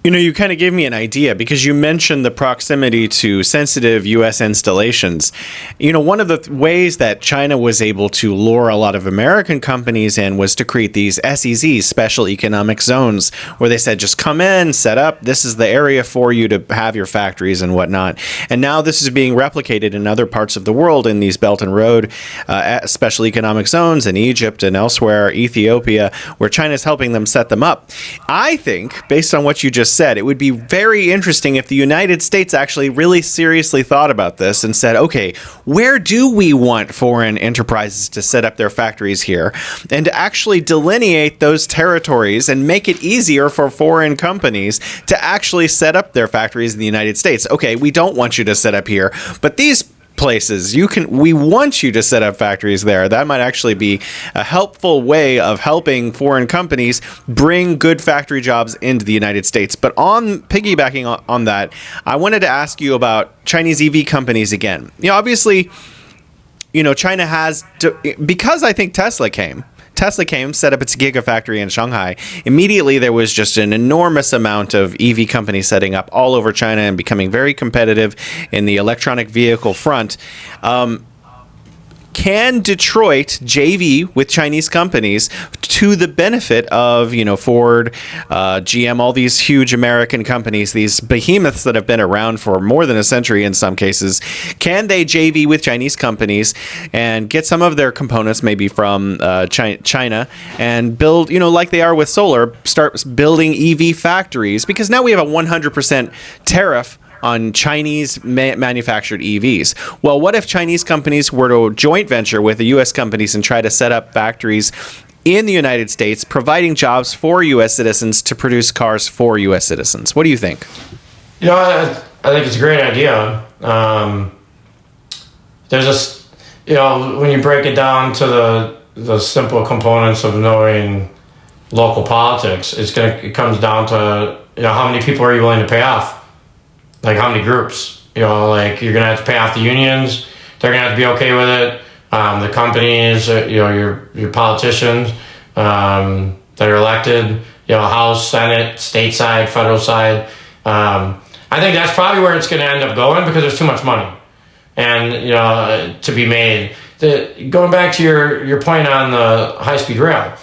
You kind of gave me an idea because you mentioned the proximity to sensitive U.S. installations. One of the ways that China was able to lure a lot of American companies in was to create these SEZs, special economic zones, where they said, just come in, set up. This is the area for you to have your factories and whatnot. And now this is being replicated in other parts of the world in these Belt and Road special economic zones in Egypt and elsewhere, Ethiopia, where China's helping them set them up. I think, based on what you just said, it would be very interesting if the United States actually really seriously thought about this and said, okay, where do we want foreign enterprises to set up their factories here, and to actually delineate those territories and make it easier for foreign companies to actually set up their factories in the United States. Okay, we don't want you to set up here, but these places we want you to set up factories there. That might actually be a helpful way of helping foreign companies bring good factory jobs into the United States. But on piggybacking on that, I wanted to ask you about Chinese EV companies again. Obviously, China has because I think Tesla came, set up its gigafactory in Shanghai. Immediately, there was just an enormous amount of EV companies setting up all over China and becoming very competitive in the electronic vehicle front. Can Detroit JV with Chinese companies to the benefit of, Ford, GM, all these huge American companies, these behemoths that have been around for more than a century in some cases? Can they JV with Chinese companies and get some of their components maybe from China and build, like they are with solar, start building EV factories? Because now we have a 100% tariff on Chinese manufactured EVs. Well, what if Chinese companies were to joint venture with the U.S. companies and try to set up factories in the United States, providing jobs for U.S. citizens to produce cars for U.S. citizens. What do you think? I think it's a great idea. There's just, when you break it down to the simple components of knowing local politics, it comes down to, how many people are you willing to pay off? Like how many groups? Like you're going to have to pay off the unions. They're going to have to be okay with it. The companies, your politicians that are elected, House, Senate, stateside, federal side. I think that's probably where it's going to end up going because there's too much money and, to be made. Going back to your point on the high-speed rail,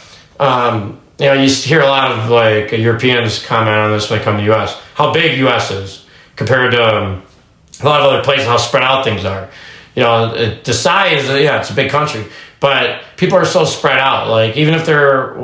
you hear a lot of like Europeans comment on this when they come to the U.S. How big U.S. is compared to a lot of other places, how spread out things are. The size, it's a big country, but people are so spread out. Like even if there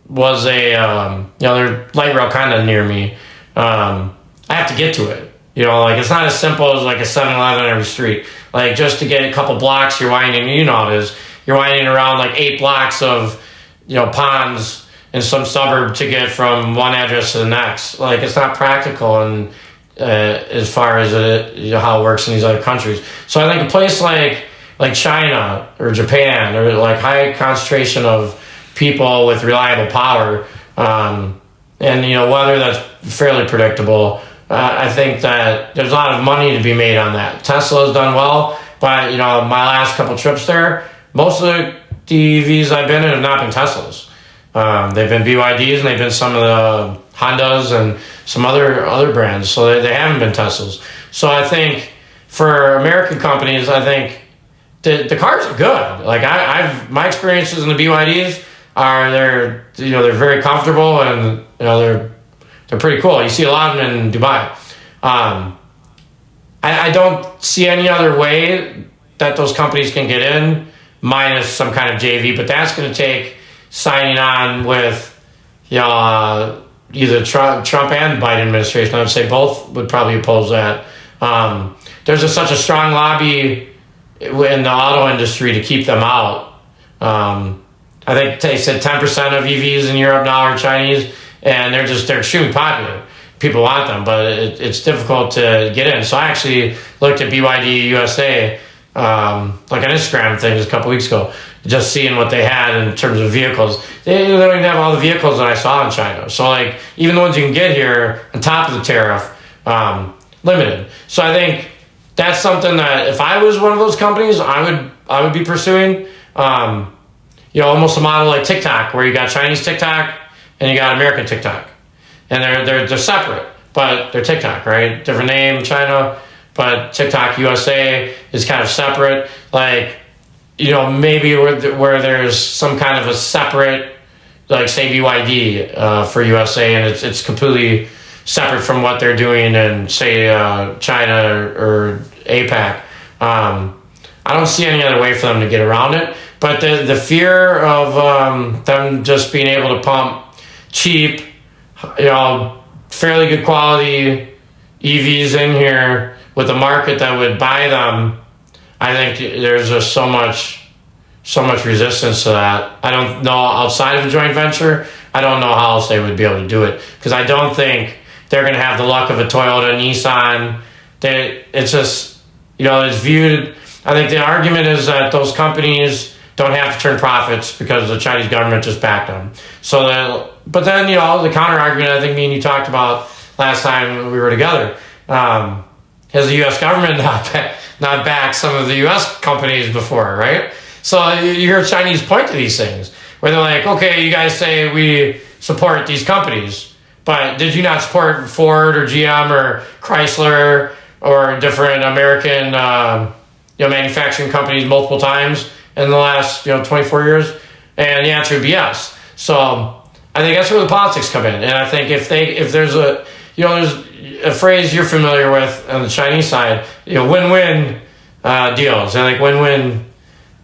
was there's light rail kind of near me, I have to get to it. Like it's not as simple as like a 7-Eleven on every street. Like just to get a couple blocks, you're winding, how it is. You're winding around like 8 blocks of, ponds in some suburb to get from one address to the next. Like it's not practical and as far as how it works in these other countries. So I think a place like China or Japan or like high concentration of people with reliable power and weather that's fairly predictable. I think that there's a lot of money to be made on that. Tesla's done well, but my last couple trips there, most of the EVs I've been in have not been Teslas. They've been BYDs and they've been some of the Hondas and some other brands. So they haven't been Teslas. So I think for American companies, I think the cars are good. Like my experiences in the BYDs are they're very comfortable and they're pretty cool. You see a lot of them in Dubai. I don't see any other way that those companies can get in minus some kind of JV, but that's going to take signing on with either Trump and Biden administration. I would say both would probably oppose that. There's such a strong lobby in the auto industry to keep them out. I think they said 10% of EVs in Europe now are Chinese, and they're extremely popular. People want them, but it's difficult to get in. So I actually looked at BYD USA, like an Instagram thing just a couple weeks ago, just seeing what they had in terms of vehicles. They don't even have all the vehicles that I saw in China. So like even the ones you can get here on top of the tariff, limited. So I think that's something that if I was one of those companies, I would be pursuing. Almost a model like TikTok, where you got Chinese TikTok and you got American TikTok, and they're separate, but they're TikTok, right? Different name, China, but TikTok USA is kind of separate. Like, maybe where there's some kind of a separate, like say BYD for USA, and it's completely separate from what they're doing in say China or APAC. I don't see any other way for them to get around it. But the fear of them just being able to pump cheap, fairly good quality EVs in here with a market that would buy them, I think there's just so much resistance to that. I don't know outside of a joint venture. I don't know how else they would be able to do it because I don't think they're going to have the luck of a Toyota, Nissan. It's just it's viewed. I think the argument is that those companies don't have to turn profits because the Chinese government just backed them. But then the counter argument I think me and you talked about last time we were together. Has the U.S. government not backed some of the U.S. companies before, right? So you hear Chinese point to these things where they're like, okay, you guys say we support these companies, but did you not support Ford or GM or Chrysler or different American manufacturing companies multiple times in the last 24 years? And the answer would be yes. So I think that's where the politics come in. And I think if there's there's a phrase you're familiar with on the Chinese side, win-win deals and like win-win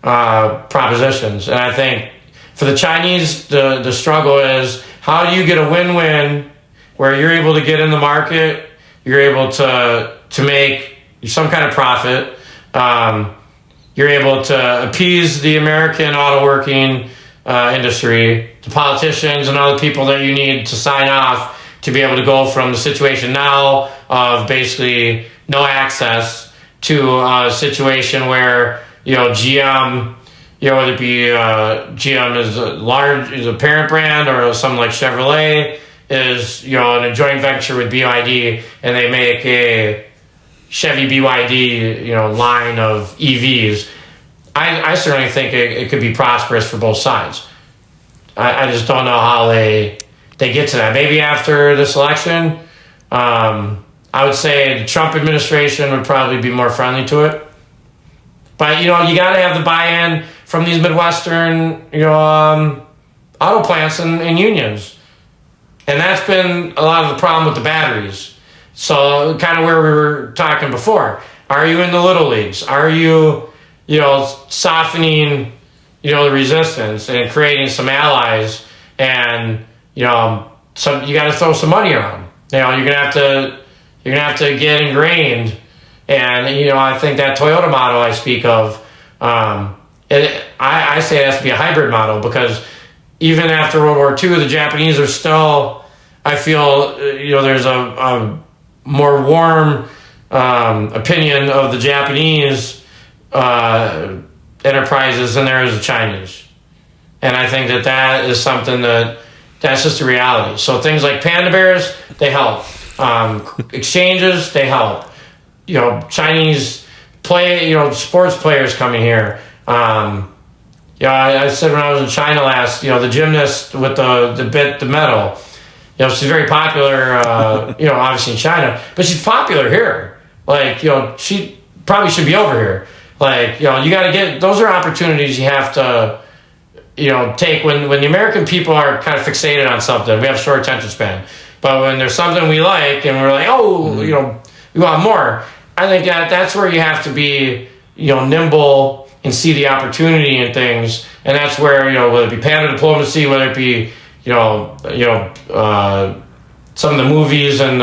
propositions. And I think for the Chinese, the struggle is how do you get a win-win where you're able to get in the market, you're able to make some kind of profit, you're able to appease the American auto working industry, the politicians and other people that you need to sign off to be able to go from the situation now of basically no access to a situation where, GM, whether it be GM is a parent brand or something like Chevrolet is, in a joint venture with BYD, and they make a Chevy BYD, line of EVs. I certainly think it could be prosperous for both sides. I just don't know how they get to that. Maybe after this election, I would say the Trump administration would probably be more friendly to it. But, you got to have the buy-in from these Midwestern, auto plants and unions. And that's been a lot of the problem with the batteries. So kind of where we were talking before. Are you in the little leagues? Are you, softening, the resistance and creating some allies and, some you got to throw some money around. You're gonna have to get ingrained. And I think that Toyota model I speak of, I say it has to be a hybrid model, because even after World War II, the Japanese are still, I feel, there's a more warm opinion of the Japanese enterprises than there is the Chinese. And I think that is something that's just a reality. So things like Panda Bears, they help. Exchanges, they help. Chinese sports players coming here. I said when I was in China last, the gymnast with the medal, she's very popular, obviously in China, but she's popular here. Like, she probably should be over here. Like, you got to get, those are opportunities you have to, take when the American people are kind of fixated on something. We have short attention span. But when there's something we like and we're like, we want more, I think that's where you have to be, nimble and see the opportunity in things. And that's where, whether it be panda diplomacy, whether it be, some of the movies and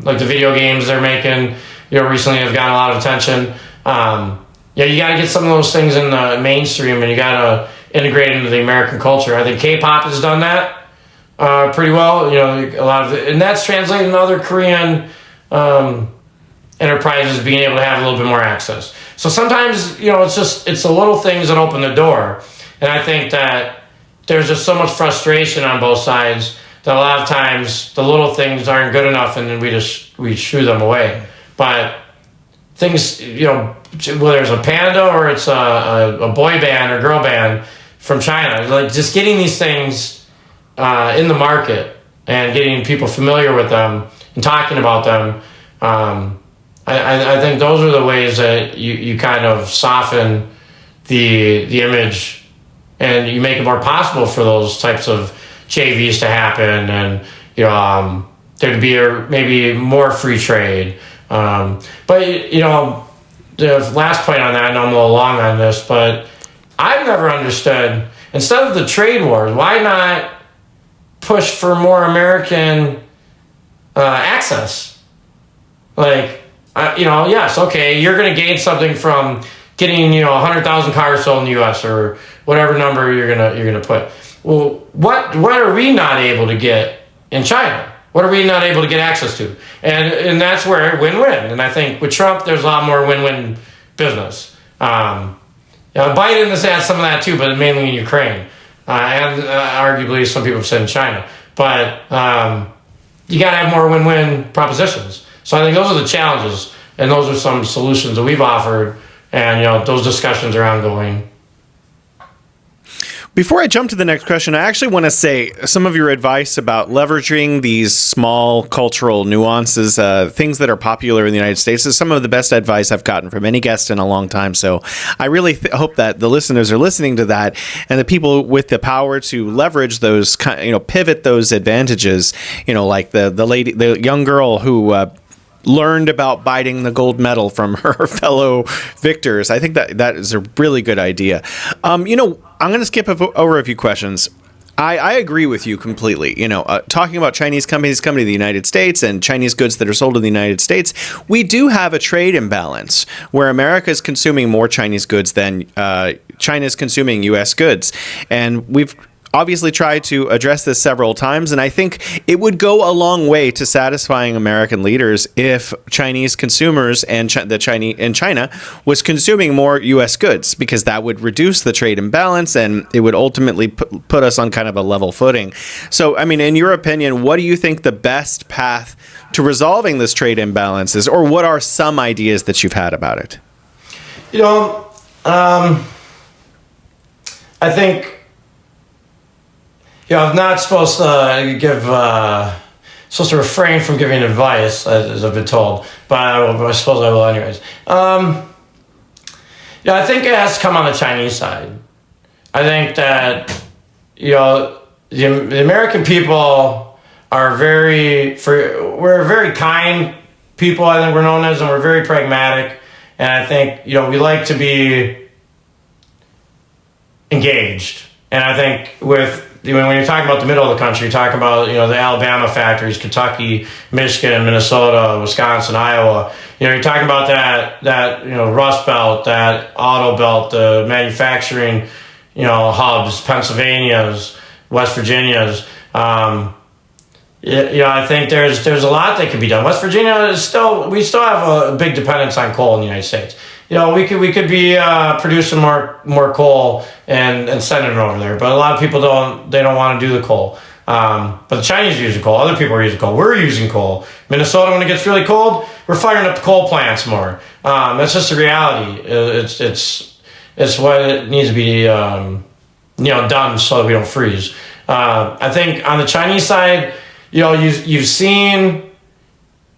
like the video games they're making, recently have gotten a lot of attention. You got to get some of those things in the mainstream, and you got to integrate into the American culture. I think K-pop has done that pretty well. A lot of and that's translated into other Korean enterprises being able to have a little bit more access. So sometimes, it's the little things that open the door. And I think that there's just so much frustration on both sides that a lot of times the little things aren't good enough, and then we shoo them away. But things, whether it's a panda or it's a boy band or girl band from China, like just getting these things in the market and getting people familiar with them and talking about them. I think those are the ways that you kind of soften the image, and you make it more possible for those types of JVs to happen, and there to be maybe more free trade. But the last point on that, I know I'm a little long on this, but I've never understood, instead of the trade wars, why not push for more American access? Like, yes, okay, you're going to gain something from getting 100,000 cars sold in the U.S. or whatever number you're gonna put. Well, what are we not able to get in China? What are we not able to get access to? And that's where win-win. And I think with Trump, there's a lot more win-win business. Biden has had some of that too, but mainly in Ukraine, and arguably some people have said in China. But you got to have more win-win propositions. So I think those are the challenges, and those are some solutions that we've offered, and those discussions are ongoing. Before I jump to the next question, I actually want to say some of your advice about leveraging these small cultural nuances, things that are popular in the United States, is some of the best advice I've gotten from any guest in a long time. So I really hope that the listeners are listening to that, and the people with the power to leverage those, pivot those advantages, like the young girl who learned about biting the gold medal from her fellow victors. I think that is a really good idea. I'm going to skip over a few questions. I agree with you completely. Talking about Chinese companies coming to the United States and Chinese goods that are sold in the United States, we do have a trade imbalance where America is consuming more Chinese goods than China's consuming U.S. goods. And we've obviously tried to address this several times, and I think it would go a long way to satisfying American leaders if Chinese consumers and China was consuming more U.S. goods, because that would reduce the trade imbalance and it would ultimately put us on kind of a level footing. So, I mean, in your opinion, what do you think the best path to resolving this trade imbalance is, or what are some ideas that you've had about it? I think, I'm not supposed to supposed to refrain from giving advice, as I've been told, but I suppose I will anyways. I think it has to come on the Chinese side. I think that, the American people are we're very kind people, I think we're known as, and we're very pragmatic. And I think, we like to be engaged. And I think when you're talking about the middle of the country, you're talking about, the Alabama factories, Kentucky, Michigan, Minnesota, Wisconsin, Iowa. You're talking about that Rust Belt, that auto belt, the manufacturing, hubs, Pennsylvania's, West Virginia's. I think there's a lot that can be done. West Virginia we still have a big dependence on coal in the United States. We could be producing more coal and sending it over there, but a lot of people don't want to do the coal. But the Chinese are using coal. Other people are using coal. We're using coal. Minnesota, when it gets really cold, we're firing up the coal plants more. That's just the reality. It's what it needs to be done so that we don't freeze. I think on the Chinese side, you've seen,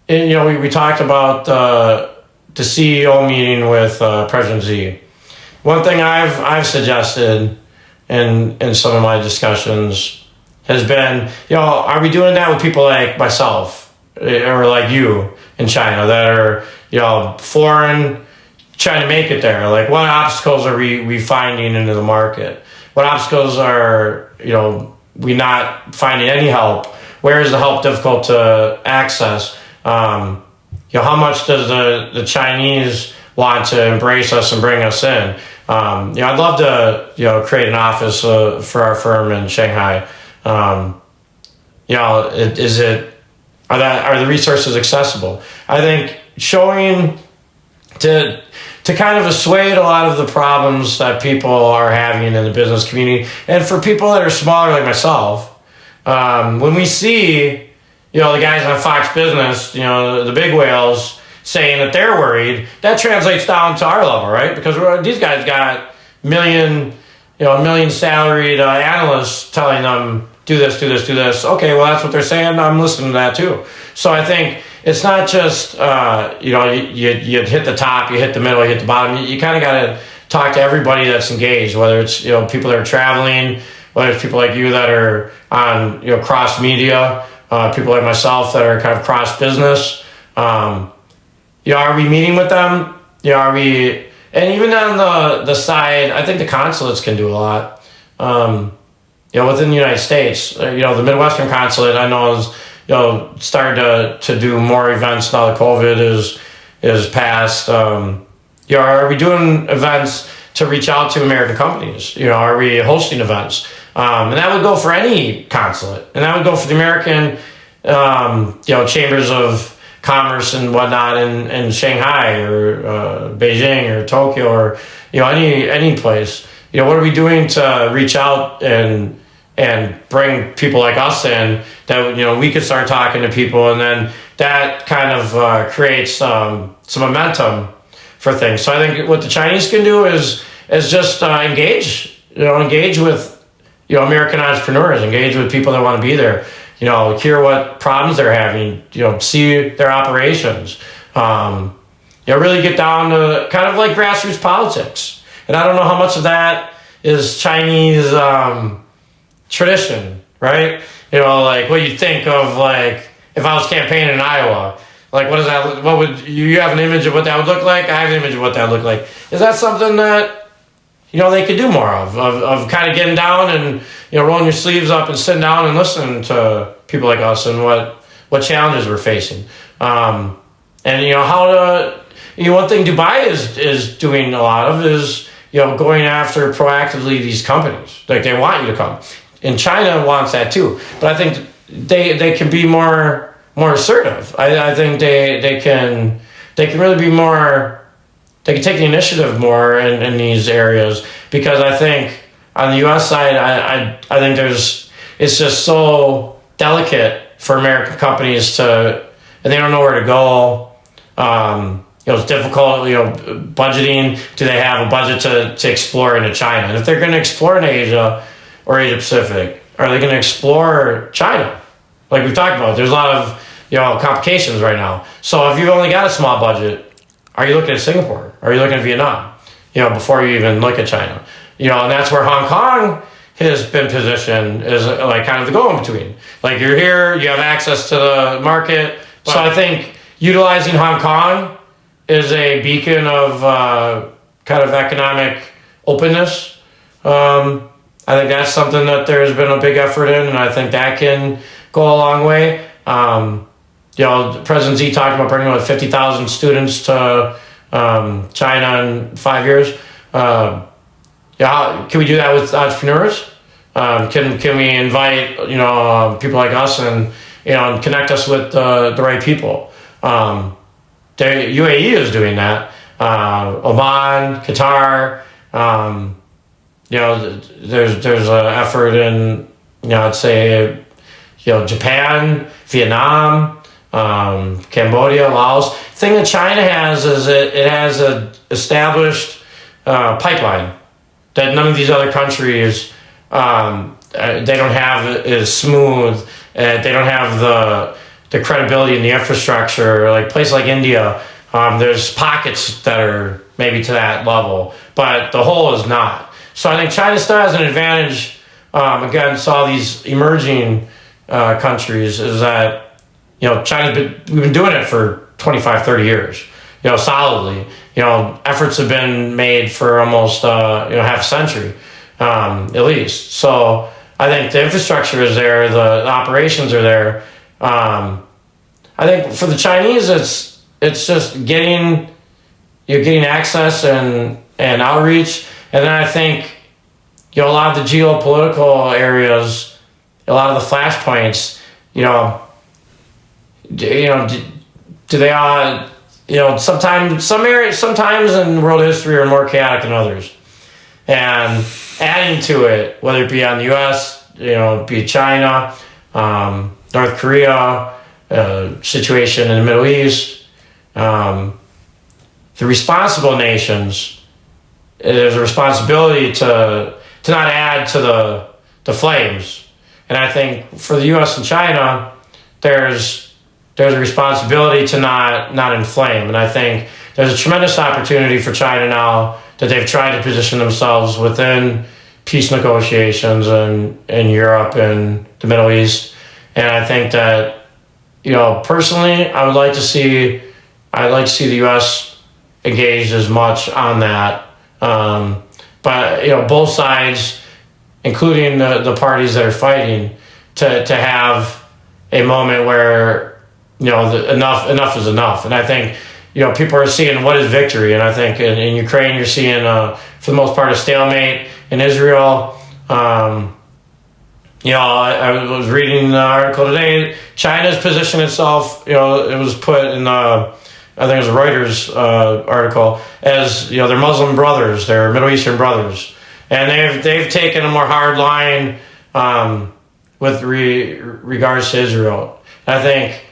we talked about the CEO meeting with President Xi. One thing I've suggested in some of my discussions has been, are we doing that with people like myself or like you in China that are, foreign, trying to make it there? Like, what obstacles are we finding into the market? What obstacles are, we not finding any help? Where is the help difficult to access? How much does the Chinese want to embrace us and bring us in? I'd love to, create an office for our firm in Shanghai. Are the resources accessible? I think showing to kind of assuage a lot of the problems that people are having in the business community, and for people that are smaller like myself, when we see, the guys on Fox Business, the big whales saying that they're worried, that translates down to our level, right? Because these guys got million salaried analysts telling them, do this, do this, do this. Okay, well, that's what they're saying. I'm listening to that too. So I think it's not just, you hit the top, you hit the middle, you hit the bottom. You kind of got to talk to everybody that's engaged, whether it's, people that are traveling, whether it's people like you that are on, cross media, people like myself that are kind of cross business. Are we meeting with them? And even on the side, I think the consulates can do a lot. Within the United States, the Midwestern consulate, I know is, started to do more events now that COVID is past. Are we doing events to reach out to American companies? Are we hosting events? And that would go for any consulate, and that would go for the American, chambers of commerce and whatnot in Shanghai or Beijing or Tokyo or any place. What are we doing to reach out and bring people like us in that we could start talking to people, and then that kind of creates some momentum for things. So I think what the Chinese can do is just engage with American entrepreneurs, engage with people that want to be there. Hear what problems they're having, see their operations, really get down to kind of like grassroots politics. And I don't know how much of that is Chinese tradition, right? Like what you think of, like, if I was campaigning in Iowa, like, what is that? What would you have an image of what that would look like? I have an image of what that would look like. Is that something that, they could do more of kind of getting down and, rolling your sleeves up and sitting down and listening to people like us and what challenges we're facing. And, how to, one thing Dubai is doing a lot of is, going after proactively these companies. Like, they want you to come. And China wants that too. But I think they can be more assertive. I think they can really be more, they can take the initiative more in these areas, because I think on the U.S. side, I think it's just so delicate for American companies and they don't know where to go. It's difficult, budgeting. Do they have a budget to explore into China? And if they're going to explore in Asia or Asia Pacific, are they going to explore China? Like we've talked about, there's a lot of, complications right now. So if you've only got a small budget, are you looking at Singapore? Are you looking at Vietnam? Before you even look at China. And that's where Hong Kong has been positioned as like kind of the go-in-between. Like, you're here, you have access to the market. So I think utilizing Hong Kong is a beacon of kind of economic openness. I think that's something that there's been a big effort in, and I think that can go a long way. President Xi talked about bringing 50,000 students to China in 5 years. Can we do that with entrepreneurs? Can we invite people like us and connect us with the right people? The UAE is doing that. Oman, Qatar. There's an effort in I'd say Japan, Vietnam, Cambodia, Laos. The thing that China has is it has an established pipeline that none of these other countries they don't have as smooth. They don't have the credibility and the infrastructure. Like places like India, there's pockets that are maybe to that level, but the whole is not. So I think China still has an advantage against all these emerging countries, is that we've been doing it for 25, 30 years, solidly. Efforts have been made for almost half a century at least. So I think the infrastructure is there, the operations are there. I think for the Chinese, it's just getting access and outreach, and then I think a lot of the geopolitical areas, a lot of the flashpoints, do they all, sometimes in world history are more chaotic than others, and adding to it, whether it be on the U.S., be China, North Korea, situation in the Middle East, the responsible nations, there's a responsibility to not add to the flames. And I think for the U.S. and China, there's a responsibility to not inflame. And I think there's a tremendous opportunity for China now that they've tried to position themselves within peace negotiations in Europe and the Middle East. And I think that, personally, I'd like to see the U.S. engaged as much on that. But both sides, including the parties that are fighting, to have a moment where enough is enough. And I think people are seeing what is victory. And I think in Ukraine you're seeing for the most part a stalemate. In Israel, I was reading the article today. China's positioned itself. It was put in I think it was a Reuters article as their Muslim brothers, their Middle Eastern brothers. And they've taken a more hard line with regards to Israel. I think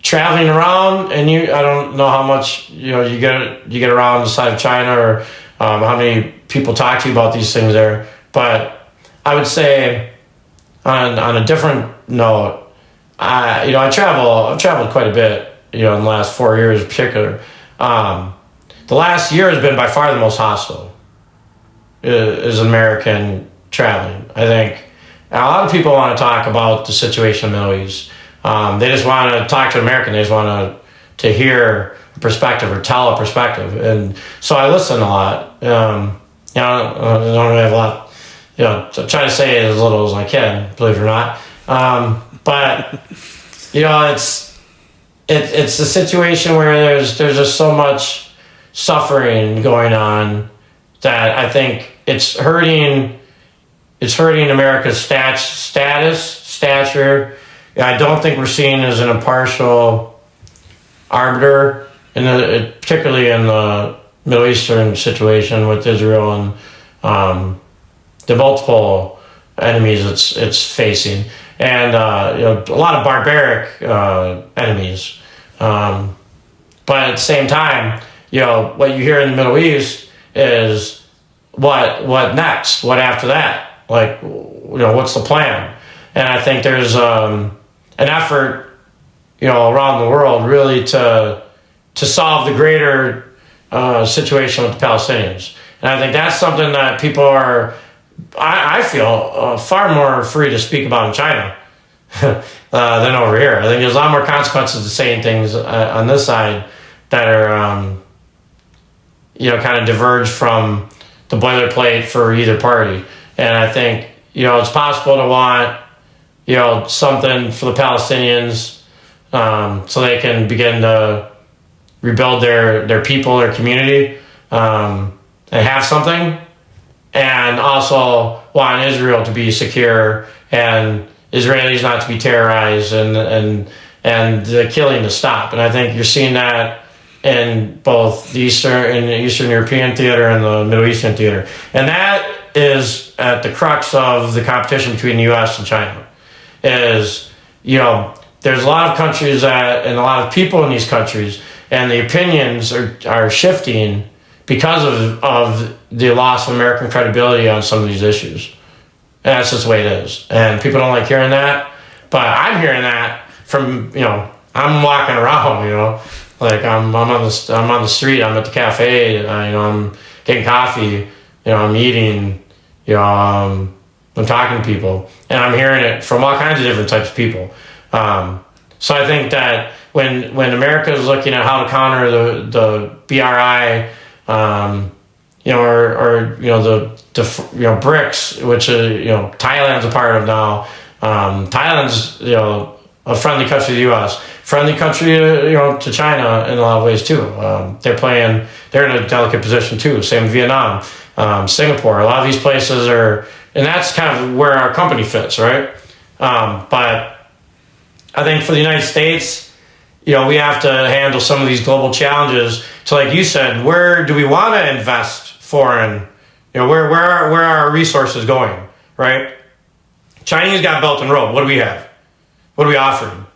traveling around, and I don't know how much you get around the side of China, or how many people talk to you about these things there. But I would say on a different note, I've traveled quite a bit in the last 4 years in particular. The last year has been by far the most hostile. Is American traveling. I think a lot of people want to talk about the situation in the Middle East. They just want to talk to an American. They just want to hear a perspective or tell a perspective. And so I listen a lot. I don't really have a lot, to try to say as little as I can, believe it or not. But it's a situation where there's just so much suffering going on that I think it's hurting America's stature. I don't think we're seen as an impartial arbiter, particularly in the Middle Eastern situation with Israel and the multiple enemies it's facing, and a lot of barbaric enemies. But at the same time, what you hear in the Middle East is what next? What after that? Like, what's the plan? And I think there's an effort, around the world really to solve the greater situation with the Palestinians. And I think that's something that people are, I feel, far more free to speak about in China than over here. I think there's a lot more consequences to saying things on this side that are, kind of diverge from the boilerplate for either party. And I think, it's possible to want, something for the Palestinians so they can begin to rebuild their people, their community, and have something. And also want Israel to be secure and Israelis not to be terrorized and the killing to stop. And I think you're seeing that in both the Eastern European theater and the Middle Eastern theater. And that is at the crux of the competition between the U.S. and China. Is, there's a lot of countries and a lot of people in these countries, and the opinions are shifting because of the loss of American credibility on some of these issues. And that's just the way it is. And people don't like hearing that, but I'm hearing that from, I'm walking around, like I'm on the street, I'm at the cafe, I'm getting coffee, I'm eating, I'm talking to people, and I'm hearing it from all kinds of different types of people. So I think that when America is looking at how to counter the BRI, the BRICS, which Thailand's a part of now. Thailand's a friendly country to the U.S., friendly country to China in a lot of ways too. They're in a delicate position too. Same with Vietnam, Singapore. A lot of these places are, and that's kind of where our company fits, right? But I think for the United States, we have to handle some of these global challenges. So, like you said, where do we want to invest foreign? Where are our resources going, right? Chinese got Belt and Road. What do we have? What are we offering?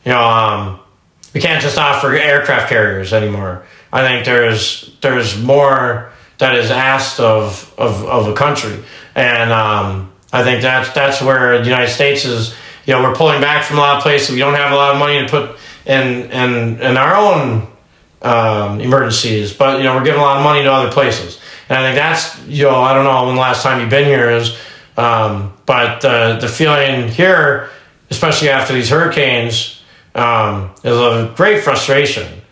We can't just offer aircraft carriers anymore. I think there's more that is asked of a country, and I think that's where the United States is. We're pulling back from a lot of places. We don't have a lot of money to put in our own emergencies, but we're giving a lot of money to other places. And I think that's I don't know when the last time you've been here is, but the feeling here, especially after these hurricanes, is a great frustration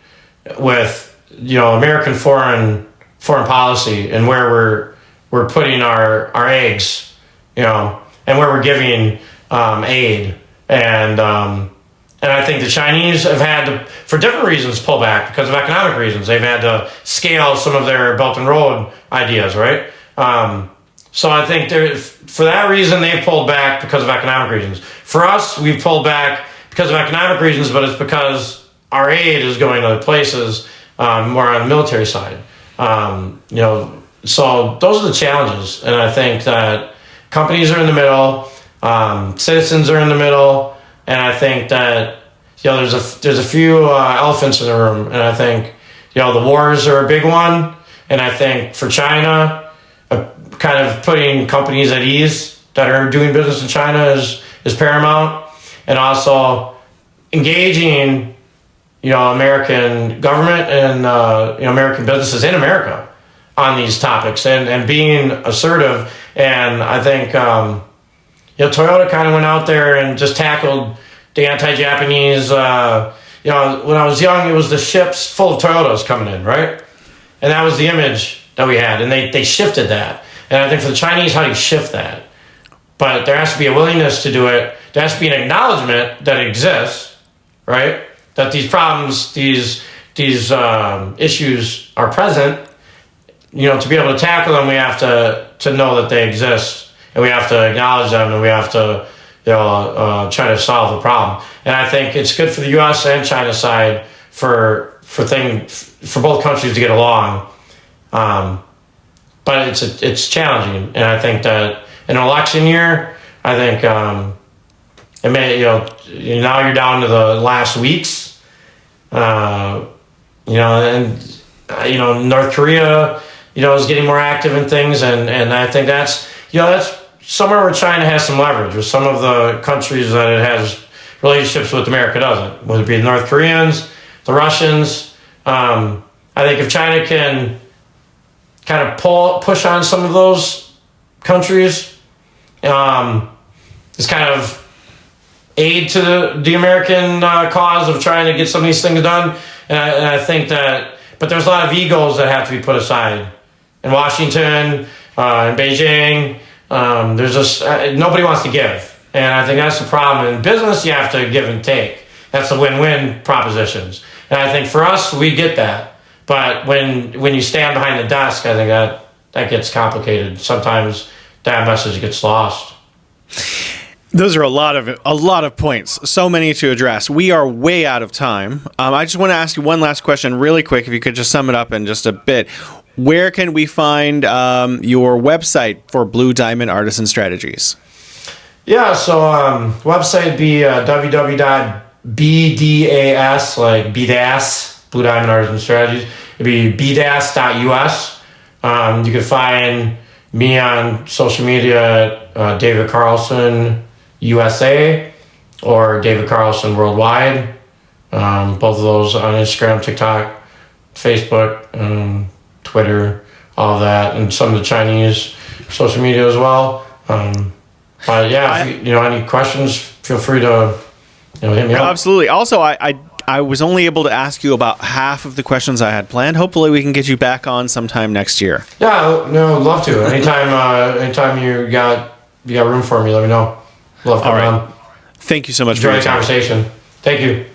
with American foreign policy and where we're putting our eggs, and where we're giving aid, and I think the Chinese have had to, for different reasons, pull back because of economic reasons. They've had to scale some of their Belt and Road ideas, right? So I think for that reason, they've pulled back because of economic reasons. For us, we've pulled back because of economic reasons, but it's because our aid is going to other places, more on the military side. So those are the challenges, and I think that companies are in the middle, citizens are in the middle, and I think that there's a few elephants in the room, and I think the wars are a big one, and I think for China, kind of putting companies at ease that are doing business in China is paramount, and also engaging American government and American businesses in America on these topics and being assertive. And I think Toyota kind of went out there and just tackled the anti-Japanese. When I was young, it was the ships full of Toyotas coming in, right? And that was the image that we had, and they shifted that. And I think for the Chinese, how do you shift that? But there has to be a willingness to do it. There has to be an acknowledgement that it exists, right? That these problems, these issues are present, to be able to tackle them, we have to know that they exist, and we have to acknowledge them, and we have to try to solve the problem. And I think it's good for the U.S. and China side for both countries to get along. But it's challenging, and I think that in an election year, I think it may now you're down to the last weeks, and North Korea is getting more active in things, and I think that's somewhere where China has some leverage with some of the countries that it has relationships with. America doesn't, whether it be the North Koreans, the Russians. I think if China can kind of push on some of those countries, it's kind of aid to the American cause of trying to get some of these things done. And I think that, but there's a lot of egos that have to be put aside in Washington, in Beijing. There's just nobody wants to give, and I think that's the problem. In business, you have to give and take. That's the win-win propositions, and I think for us, we get that. But when you stand behind the desk, I think that gets complicated. Sometimes that message gets lost. Those are a lot of points. So many to address. We are way out of time. I just want to ask you one last question really quick, if you could just sum it up in just a bit. Where can we find your website for Blue Diamond Artisan Strategies? Yeah, so website would be www.bdas, like BDAS, Blue Diamond Artisan Strategies. It'd be bdas.us. You can find me on social media at David Carlson USA or David Carlson Worldwide. Both of those on Instagram, TikTok, Facebook, Twitter, all of that, and some of the Chinese social media as well. But yeah, if any questions, feel free to hit me up. Absolutely. Also, I was only able to ask you about half of the questions I had planned. Hopefully, we can get you back on sometime next year. Yeah, I'd love to. Anytime you got room for me, let me know. Love coming on. Thank you so much for your the conversation. Thank you.